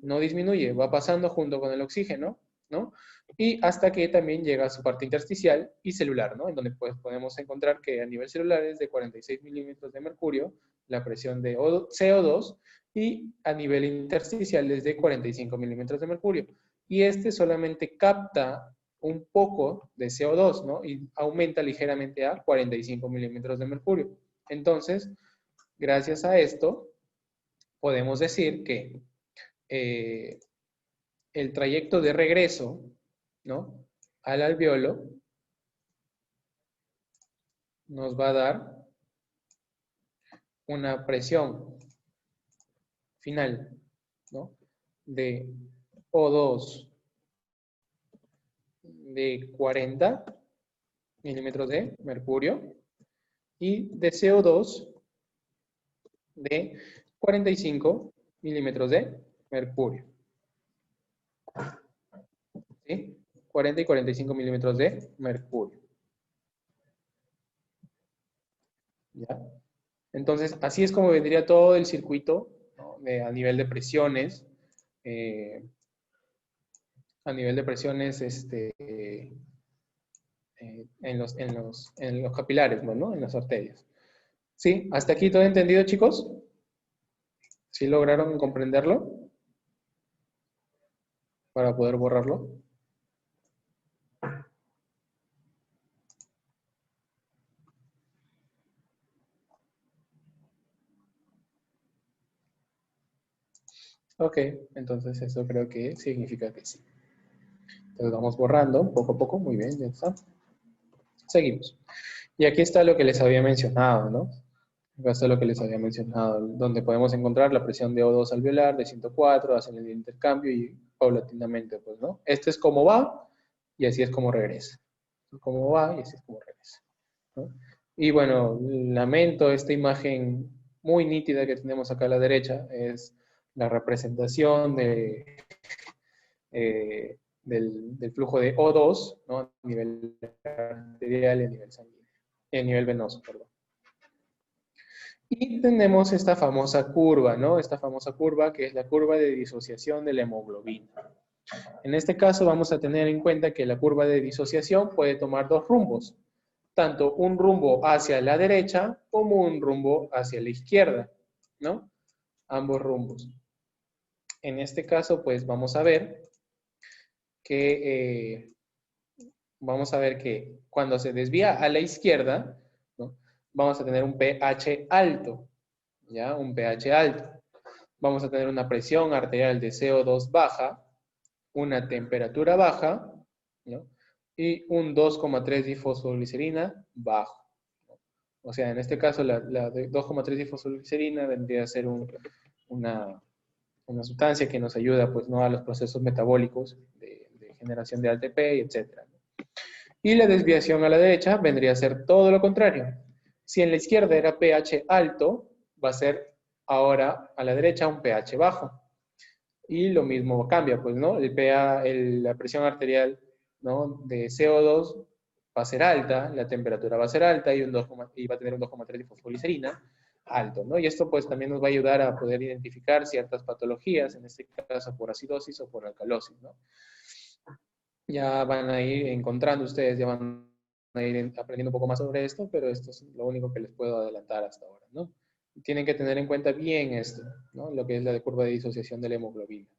no disminuye, va pasando junto con el oxígeno, ¿no? Y hasta que también llega a su parte intersticial y celular, ¿no? En donde pues podemos encontrar que a nivel celular es de 46 milímetros de mercurio, la presión de CO2, y a nivel intersticial es de 45 milímetros de mercurio. Y este solamente capta un poco de CO2, ¿no? Y aumenta ligeramente a 45 milímetros de mercurio. Entonces, gracias a esto, podemos decir que el trayecto de regreso, ¿no? Al alveolo nos va a dar una presión final, ¿no? De O2 de 40 milímetros de mercurio y de CO2 de 45 milímetros de mercurio. ¿Sí? 40 y 45 milímetros de mercurio. ¿Ya? Entonces, así es como vendría todo el circuito, ¿no? A nivel de presiones, en los capilares, ¿no? En las arterias. ¿Sí? ¿Hasta aquí todo entendido, chicos? ¿Sí lograron comprenderlo? Para poder borrarlo. Ok, entonces eso creo que significa que sí. Entonces vamos borrando poco a poco, muy bien, ya está. Seguimos. Y aquí está lo que les había mencionado, ¿no? Acá está lo que les había mencionado, donde podemos encontrar la presión de O2 alveolar de 104, hacen el intercambio y paulatinamente, pues, ¿no? Este es como va y así es como regresa. Como va y así es como regresa, ¿no? Y bueno, lamento esta imagen muy nítida que tenemos acá a la derecha, es la representación del flujo de O2, ¿no? A nivel arterial y a nivel sanguíneo, y a nivel venoso, perdón. Y tenemos esta famosa curva, ¿no? Esta famosa curva que es la curva de disociación de la hemoglobina. En este caso vamos a tener en cuenta que la curva de disociación puede tomar dos rumbos, tanto un rumbo hacia la derecha como un rumbo hacia la izquierda, ¿no? Ambos rumbos. En este caso, pues vamos a ver que cuando se desvía a la izquierda, ¿no? Vamos a tener un pH alto, ¿ya? Un pH alto. Vamos a tener una presión arterial de CO2 baja, una temperatura baja, ¿no? Y un 2,3 difosforoglicerina bajo. O sea, en este caso la de 2,3 difosforoglicerina vendría a ser una sustancia que nos ayuda, pues, ¿no? A los procesos metabólicos de generación de ATP, etc. Y la desviación a la derecha vendría a ser todo lo contrario. Si en la izquierda era pH alto, va a ser ahora a la derecha un pH bajo. Y lo mismo cambia, pues, ¿no? La presión arterial, ¿no? De CO2 va a ser alta, la temperatura va a ser alta y va a tener un 2,3 de fosfoglicerina alto, ¿no? Y esto, pues, también nos va a ayudar a poder identificar ciertas patologías, en este caso por acidosis o por alcalosis, ¿no? Ya van a ir encontrando ustedes, ya van a ir aprendiendo un poco más sobre esto, pero esto es lo único que les puedo adelantar hasta ahora, ¿no? Tienen que tener en cuenta bien esto, ¿no? Lo que es la curva de disociación de la hemoglobina.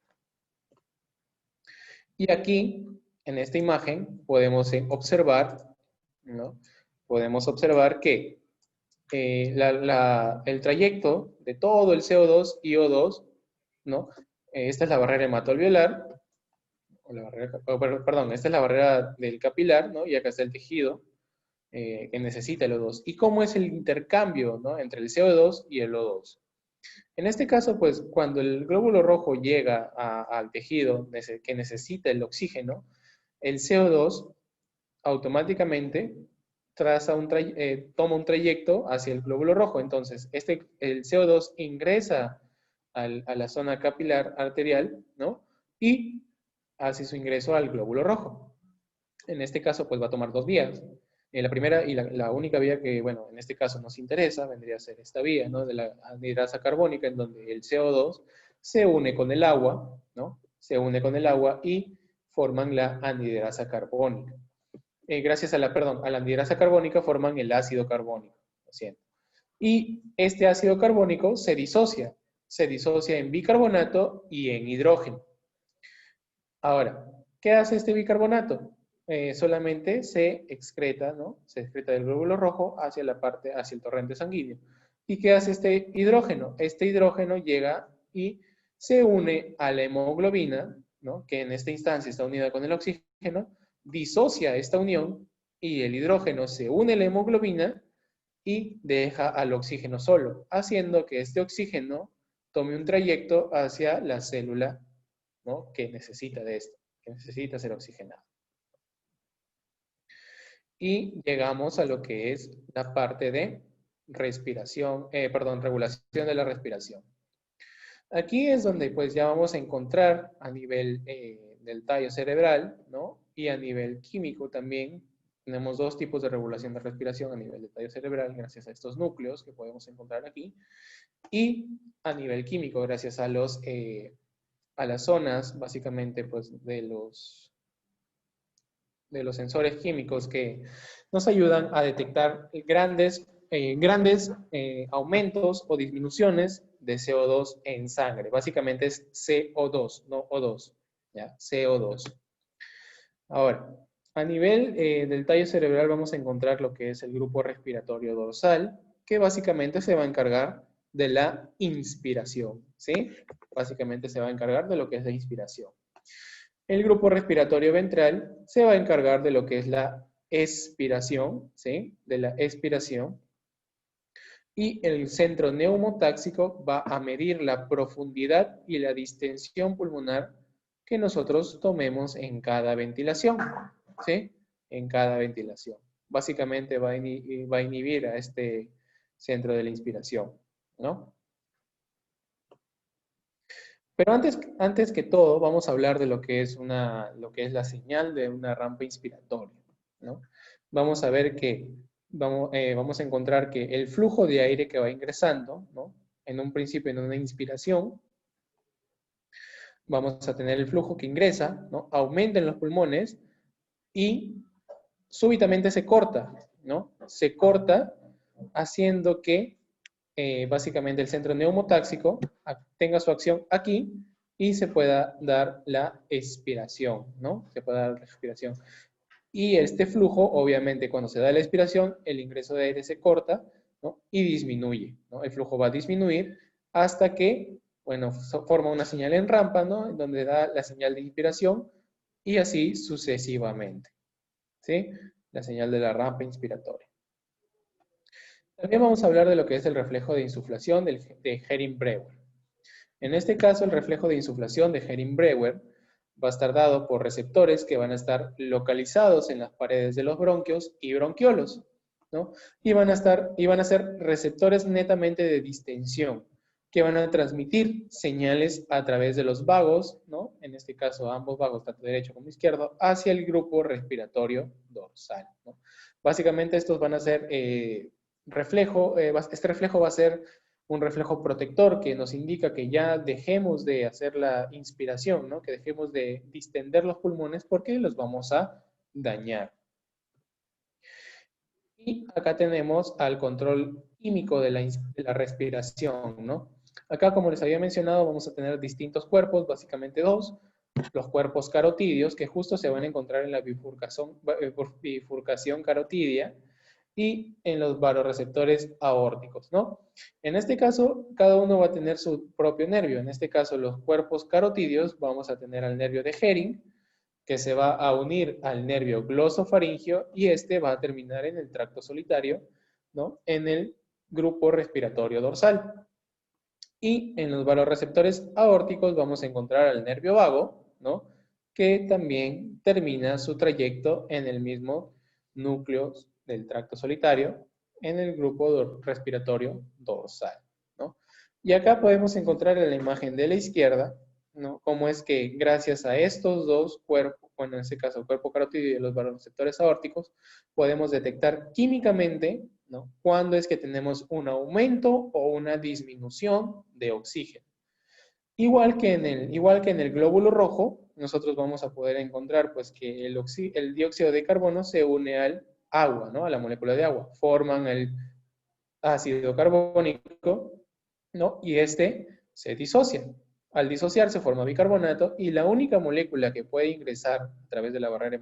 Y aquí, en esta imagen, podemos observar, ¿no? Podemos observar que el trayecto de todo el CO2 y O2, ¿no? Esta es la barrera hematoalveolar, perdón, esta es la barrera del capilar, ¿no? Y acá está el tejido que necesita el O2. ¿Y cómo es el intercambio, ¿no? Entre el CO2 y el O2? En este caso, pues, cuando el glóbulo rojo llega al tejido que necesita el oxígeno, el CO2 automáticamente toma un trayecto hacia el glóbulo rojo. Entonces, el CO2 ingresa a la zona capilar arterial, ¿no? Y hace su ingreso al glóbulo rojo. En este caso, pues va a tomar dos vías. La primera y la única vía que, bueno, en este caso nos interesa, vendría a ser esta vía, ¿no? De la anhidrasa carbónica, en donde el CO2 se une con el agua, ¿no? Se une con el agua y forman la anhidrasa carbónica. Gracias a la anhidrasa carbónica forman el ácido carbónico, lo siento. Y este ácido carbónico se disocia en bicarbonato y en hidrógeno. Ahora, ¿qué hace este bicarbonato? Solamente se excreta, ¿no? Se excreta del glóbulo rojo hacia el torrente sanguíneo. ¿Y qué hace este hidrógeno? Este hidrógeno llega y se une a la hemoglobina, ¿no? Que en esta instancia está unida con el oxígeno, disocia esta unión y el hidrógeno se une a la hemoglobina y deja al oxígeno solo, haciendo que este oxígeno tome un trayecto hacia la célula, ¿no? Que necesita de esto, que necesita ser oxigenado. Y llegamos a lo que es la parte de regulación de la respiración. Aquí es donde pues ya vamos a encontrar a nivel del tallo cerebral, ¿no? Y a nivel químico también tenemos dos tipos de regulación de respiración a nivel del tallo cerebral gracias a estos núcleos que podemos encontrar aquí y a nivel químico gracias a las zonas básicamente pues de los sensores químicos que nos ayudan a detectar grandes aumentos o disminuciones de CO2 en sangre. Básicamente es CO2, no O2, ¿ya? CO2. Ahora, a nivel del tallo cerebral vamos a encontrar lo que es el grupo respiratorio dorsal, que básicamente se va a encargar de la inspiración, ¿sí? Básicamente se va a encargar de lo que es la inspiración. El grupo respiratorio ventral se va a encargar de lo que es la expiración, ¿sí? De la expiración. Y el centro neumotáxico va a medir la profundidad y la distensión pulmonar que nosotros tomemos en cada ventilación, ¿sí? En cada ventilación. Básicamente va a inhibir a este centro de la inspiración, ¿no? Pero antes que todo, vamos a hablar de lo que es la señal de una rampa inspiratoria, ¿no? Vamos a ver que vamos a encontrar que el flujo de aire que va ingresando, ¿no? En un principio, en una inspiración, vamos a tener el flujo que ingresa, ¿no? Aumenta en los pulmones y súbitamente se corta, ¿no? Se corta haciendo que básicamente el centro neumotáxico tenga su acción aquí y se pueda dar la expiración, ¿no? Se pueda dar la respiración. Y este flujo, obviamente, cuando se da la expiración, el ingreso de aire se corta, ¿no? Y disminuye, ¿no? El flujo va a disminuir hasta que, bueno, forma una señal en rampa, ¿no? En donde da la señal de inspiración y así sucesivamente, ¿sí? La señal de la rampa inspiratoria. También vamos a hablar de lo que es el reflejo de insuflación de Hering-Breuer. En este caso, el reflejo de insuflación de Hering-Breuer va a estar dado por receptores que van a estar localizados en las paredes de los bronquios y bronquiolos, ¿no? Y van a ser receptores netamente de distensión, que van a transmitir señales a través de los vagos, ¿no? En este caso, ambos vagos, tanto derecho como izquierdo, hacia el grupo respiratorio dorsal, ¿no? Básicamente, estos van a ser este reflejo va a ser un reflejo protector que nos indica que ya dejemos de hacer la inspiración, ¿no? Que dejemos de distender los pulmones porque los vamos a dañar. Y acá tenemos al control químico de la respiración, ¿no? Acá, como les había mencionado, vamos a tener distintos cuerpos, básicamente dos. Los cuerpos carotídeos, que justo se van a encontrar en la bifurcación carotidia, y en los varoreceptores aórticos, ¿no? En este caso, cada uno va a tener su propio nervio. En este caso, los cuerpos carotídeos, vamos a tener al nervio de Hering, que se va a unir al nervio glosofaringio y este va a terminar en el tracto solitario, ¿no? En el grupo respiratorio dorsal. Y en los varoreceptores aórticos vamos a encontrar al nervio vago, ¿no? Que también termina su trayecto en el mismo núcleo del tracto solitario, en el grupo respiratorio dorsal, ¿no? Y acá podemos encontrar en la imagen de la izquierda, ¿no? Cómo es que gracias a estos dos cuerpos, bueno, en este caso el cuerpo carotídeo y los varoreceptores aórticos, podemos detectar químicamente, ¿no? Cuándo es que tenemos un aumento o una disminución de oxígeno. Igual que en el glóbulo rojo, nosotros vamos a poder encontrar pues, que el dióxido de carbono se une al agua, ¿no? A la molécula de agua. Forman el ácido carbónico, ¿no? Y este se disocia. Al disociar se forma bicarbonato y la única molécula que puede ingresar a través de la barrera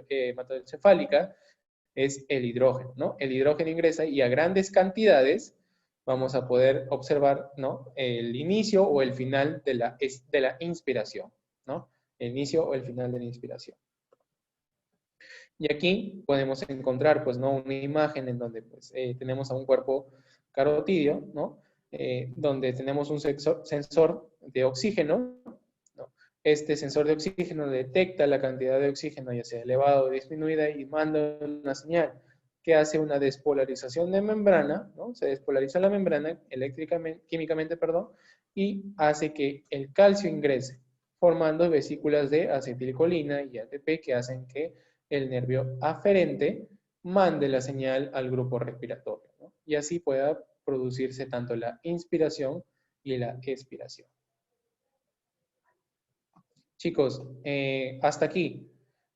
hematoencefálica es el hidrógeno, ¿no? El hidrógeno ingresa y a grandes cantidades vamos a poder observar, ¿no? El inicio o el final de la inspiración, ¿no? El inicio o el final de la inspiración. Y aquí podemos encontrar, pues, ¿no? Una imagen en donde, pues, tenemos a un cuerpo carotídeo, ¿no? Donde tenemos un sensor de oxígeno, ¿no? Este sensor de oxígeno detecta la cantidad de oxígeno, ya sea elevada o disminuida, y manda una señal que hace una despolarización de membrana, ¿no? Se despolariza la membrana químicamente, perdón, y hace que el calcio ingrese, formando vesículas de acetilcolina y ATP que hacen que el nervio aferente mande la señal al grupo respiratorio, ¿no? Y así pueda producirse tanto la inspiración y la expiración. Chicos, hasta aquí.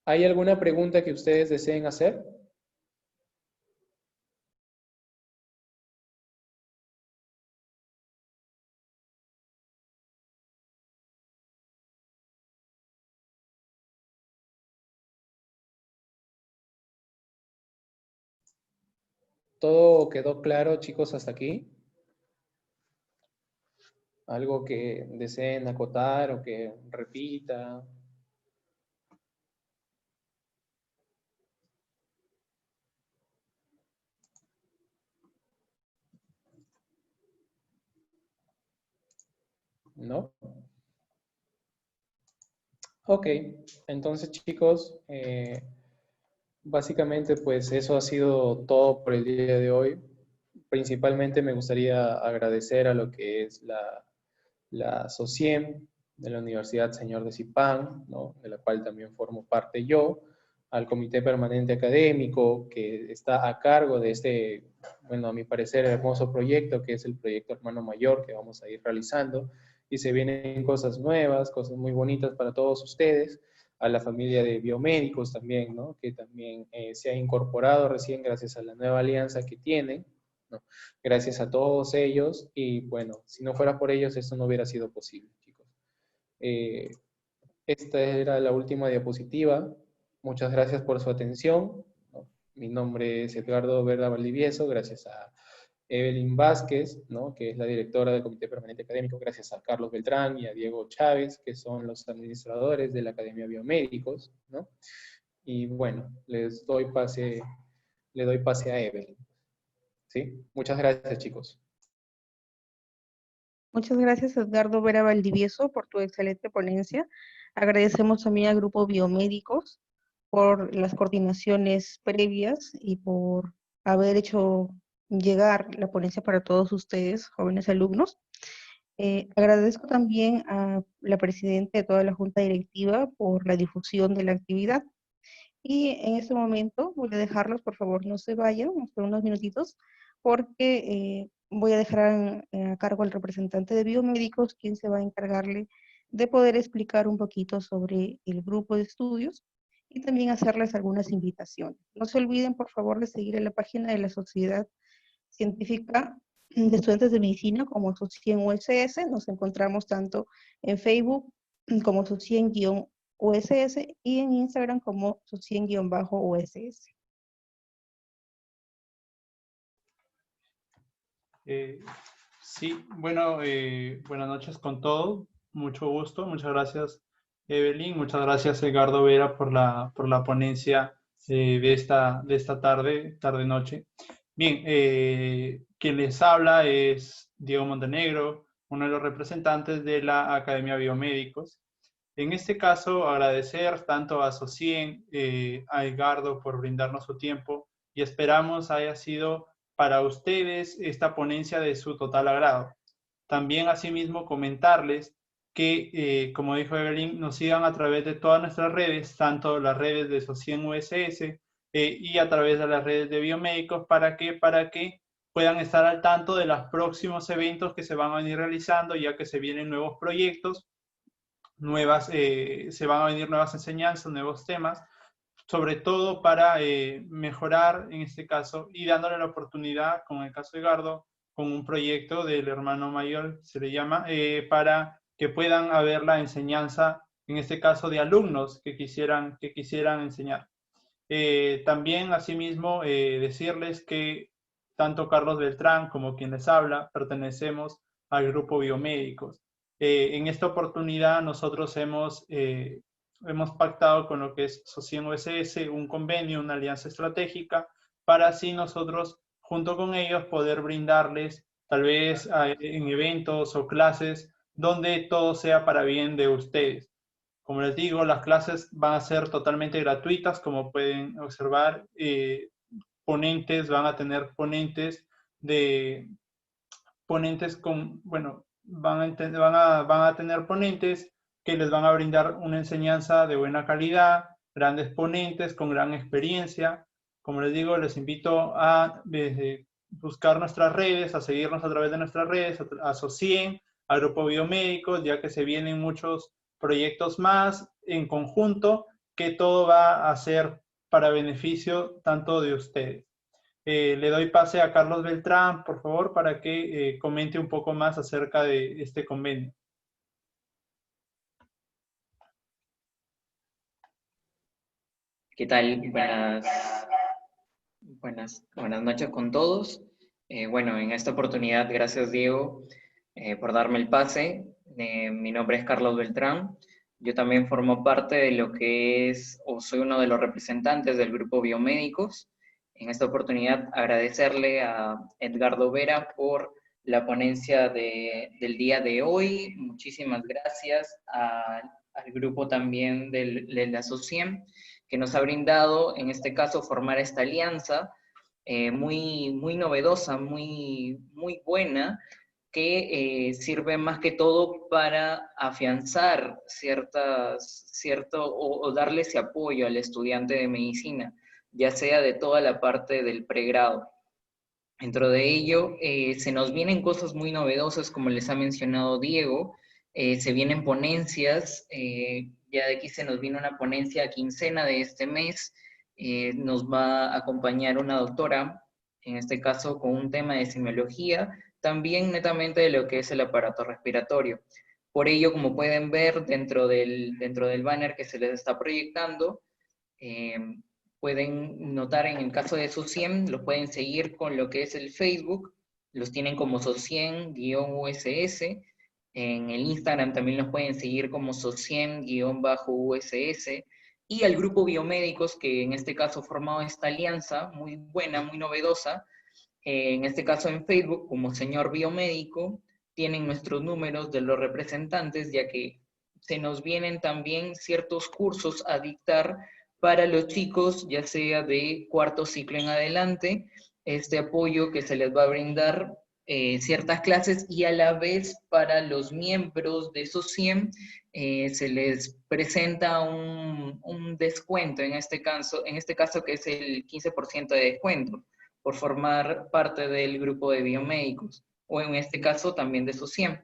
¿Hay alguna pregunta que ustedes deseen hacer? ¿Todo quedó claro, chicos, hasta aquí? ¿Algo que deseen acotar o que repita? ¿no? Ok, entonces chicos, básicamente pues eso ha sido todo por el día de hoy. Principalmente me gustaría agradecer a lo que es la SOCIEM de la Universidad Señor de Zipán, ¿no? De la cual también formo parte yo, al Comité Permanente Académico que está a cargo de este, bueno, a mi parecer, hermoso proyecto, que es el proyecto Hermano Mayor que vamos a ir realizando, y se vienen cosas nuevas, cosas muy bonitas para todos ustedes, a la familia de biomédicos también, ¿no? Que también se ha incorporado recién gracias a la nueva alianza que tienen, ¿no? Gracias a todos ellos, y bueno, si no fuera por ellos, esto no hubiera sido posible, chicos. Eh, Esta era la última diapositiva. Muchas gracias por su atención, ¿no? Mi nombre es Edgardo Verda Valdivieso, gracias a Evelyn Vázquez, ¿no? Que es la directora del Comité Permanente Académico, gracias a Carlos Beltrán y a Diego Chávez, que son los administradores de la Academia de Biomédicos, ¿no? Y bueno, le doy pase a Evelyn, ¿sí? Muchas gracias, chicos. Muchas gracias, Edgardo Vera Valdivieso, por tu excelente ponencia. Agradecemos también al Grupo Biomédicos por las coordinaciones previas y por haber hecho llegar la ponencia para todos ustedes, jóvenes alumnos. Agradezco también a la presidenta de toda la Junta Directiva por la difusión de la actividad. Y en este momento voy a dejarlos, por favor, no se vayan, por unos minutitos, porque voy a dejar a cargo al representante de biomédicos, quien se va a encargarle de poder explicar un poquito sobre el grupo de estudios y también hacerles algunas invitaciones. No se olviden, por favor, de seguir en la página de la Sociedad Científica de Estudiantes de Medicina como SOCIEN USS. Nos encontramos tanto en Facebook como SOCIEN-USS y en Instagram como SOCIEN-USS. Sí, bueno, buenas noches con todos. Mucho gusto. Muchas gracias, Evelyn. Muchas gracias, Edgardo Vera, por la ponencia de esta tarde-noche. Bien, quien les habla es Diego Montenegro, uno de los representantes de la Academia Biomédicos. En este caso, agradecer tanto a Socien, a Edgardo por brindarnos su tiempo y esperamos haya sido para ustedes esta ponencia de su total agrado. También asimismo comentarles que, como dijo Evelyn, nos sigan a través de todas nuestras redes, tanto las redes de Socien USS y a través de las redes de biomédicos, para que puedan estar al tanto de los próximos eventos que se van a venir realizando, ya que se vienen nuevos proyectos, se van a venir nuevas enseñanzas, nuevos temas, sobre todo para mejorar en este caso y dándole la oportunidad, como en el caso de Edgardo, con un proyecto del hermano mayor, se le llama, para que puedan haber la enseñanza, en este caso de alumnos que quisieran enseñar. También, asimismo, decirles que tanto Carlos Beltrán como quien les habla pertenecemos al grupo biomédicos. En esta oportunidad nosotros hemos pactado con lo que es SOCIEN USS un convenio, una alianza estratégica, para así nosotros, junto con ellos, poder brindarles tal vez en eventos o clases donde todo sea para bien de ustedes. Como les digo, las clases van a ser totalmente gratuitas, como pueden observar. Van a tener van a tener ponentes que les van a brindar una enseñanza de buena calidad, grandes ponentes con gran experiencia. Como les digo, les invito a buscar nuestras redes, a seguirnos a través de nuestras redes, a SOCIEN, al Grupo Biomédicos, ya que se vienen muchos proyectos más en conjunto, que todo va a ser para beneficio tanto de ustedes. Le doy pase a Carlos Beltrán, por favor, para que comente un poco más acerca de este convenio. ¿Qué tal? Buenas noches con todos. Bueno, en esta oportunidad, gracias Diego por darme el pase. Mi nombre es Carlos Beltrán. Yo también formo parte de lo que es, o soy uno de los representantes del grupo Biomédicos. En esta oportunidad, agradecerle a Edgardo Vera por la ponencia del día de hoy. Muchísimas gracias al grupo también de la SOCIEM, que nos ha brindado, en este caso, formar esta alianza muy novedosa, muy buena, que sirve más que todo para afianzar o darle ese apoyo al estudiante de medicina, ya sea de toda la parte del pregrado. Dentro de ello, se nos vienen cosas muy novedosas, como les ha mencionado Diego, se vienen ponencias, ya de aquí se nos viene una ponencia quincena de este mes, nos va a acompañar una doctora, en este caso con un tema de semiología, también netamente de lo que es el aparato respiratorio. Por ello, como pueden ver dentro del banner que se les está proyectando, pueden notar en el caso de SOCIEM, los pueden seguir con lo que es el Facebook, los tienen como SOCIEM-USS, en el Instagram también los pueden seguir como SOCIEM-USS, y al grupo Biomédicos, que en este caso ha formado esta alianza muy buena, muy novedosa, en este caso en Facebook, como Señor Biomédico, tienen nuestros números de los representantes, ya que se nos vienen también ciertos cursos a dictar para los chicos, ya sea de cuarto ciclo en adelante, este apoyo que se les va a brindar ciertas clases, y a la vez para los miembros de SOCIEM se les presenta un descuento, en este caso que es el 15% de descuento, por formar parte del grupo de biomédicos, o en este caso también de SOCIEM.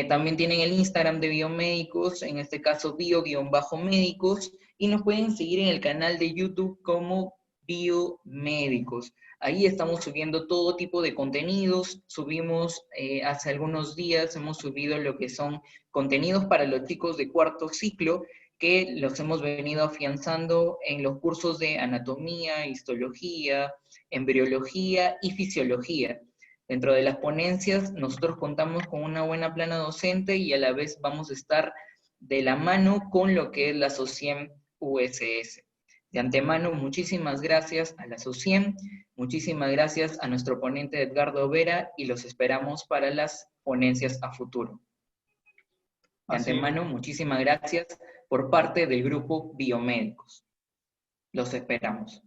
También tienen el Instagram de biomédicos, en este caso bio-médicos, y nos pueden seguir en el canal de YouTube como Biomédicos. Ahí estamos subiendo todo tipo de contenidos. Subimos, hace algunos días hemos subido lo que son contenidos para los chicos de cuarto ciclo, que los hemos venido afianzando en los cursos de anatomía, histología, embriología y fisiología. Dentro de las ponencias, nosotros contamos con una buena plana docente y a la vez vamos a estar de la mano con lo que es la SOCIEM USS. De antemano, muchísimas gracias a la SOCIEM, muchísimas gracias a nuestro ponente Edgardo Vera, y los esperamos para las ponencias a futuro. De antemano, muchísimas gracias por parte del grupo Biomédicos. Los esperamos.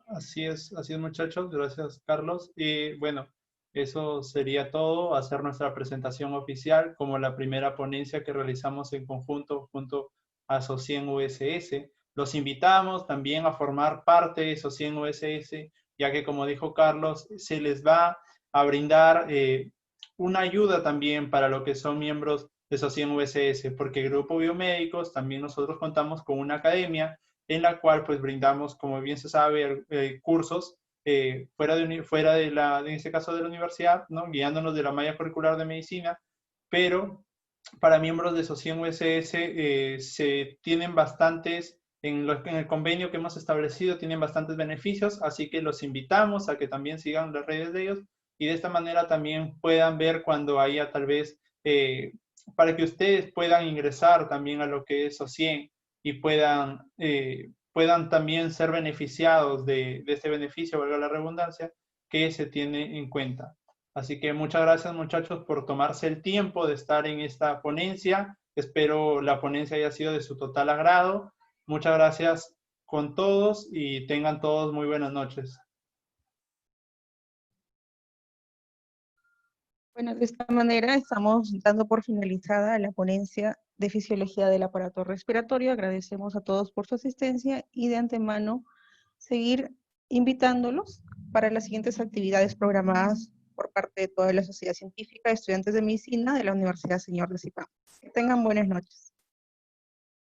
Así es muchachos, gracias Carlos. Y bueno, eso sería todo, hacer nuestra presentación oficial como la primera ponencia que realizamos en conjunto junto a SOCIEM USS. Los invitamos también a formar parte de SOCIEM USS, ya que como dijo Carlos, se les va a brindar una ayuda también para lo que son miembros de SOCIEM USS, porque el grupo Biomédicos también nosotros contamos con una academia en la cual pues brindamos, como bien se sabe, cursos fuera en este caso de la universidad, ¿no? Guiándonos de la malla curricular de medicina, pero para miembros de SOCIEM USS se tienen bastantes, en el convenio que hemos establecido, tienen bastantes beneficios, así que los invitamos a que también sigan las redes de ellos, y de esta manera también puedan ver cuando haya tal vez, para que ustedes puedan ingresar también a lo que es SOCIEM, y puedan también ser beneficiados de este beneficio, valga la redundancia, que se tiene en cuenta. Así que muchas gracias muchachos por tomarse el tiempo de estar en esta ponencia. Espero la ponencia haya sido de su total agrado. Muchas gracias con todos y tengan todos muy buenas noches. Bueno, de esta manera estamos dando por finalizada la ponencia de fisiología del aparato respiratorio. Agradecemos a todos por su asistencia y de antemano seguir invitándolos para las siguientes actividades programadas por parte de toda la sociedad científica, estudiantes de medicina de la Universidad Señor de Zipán. Que tengan buenas noches.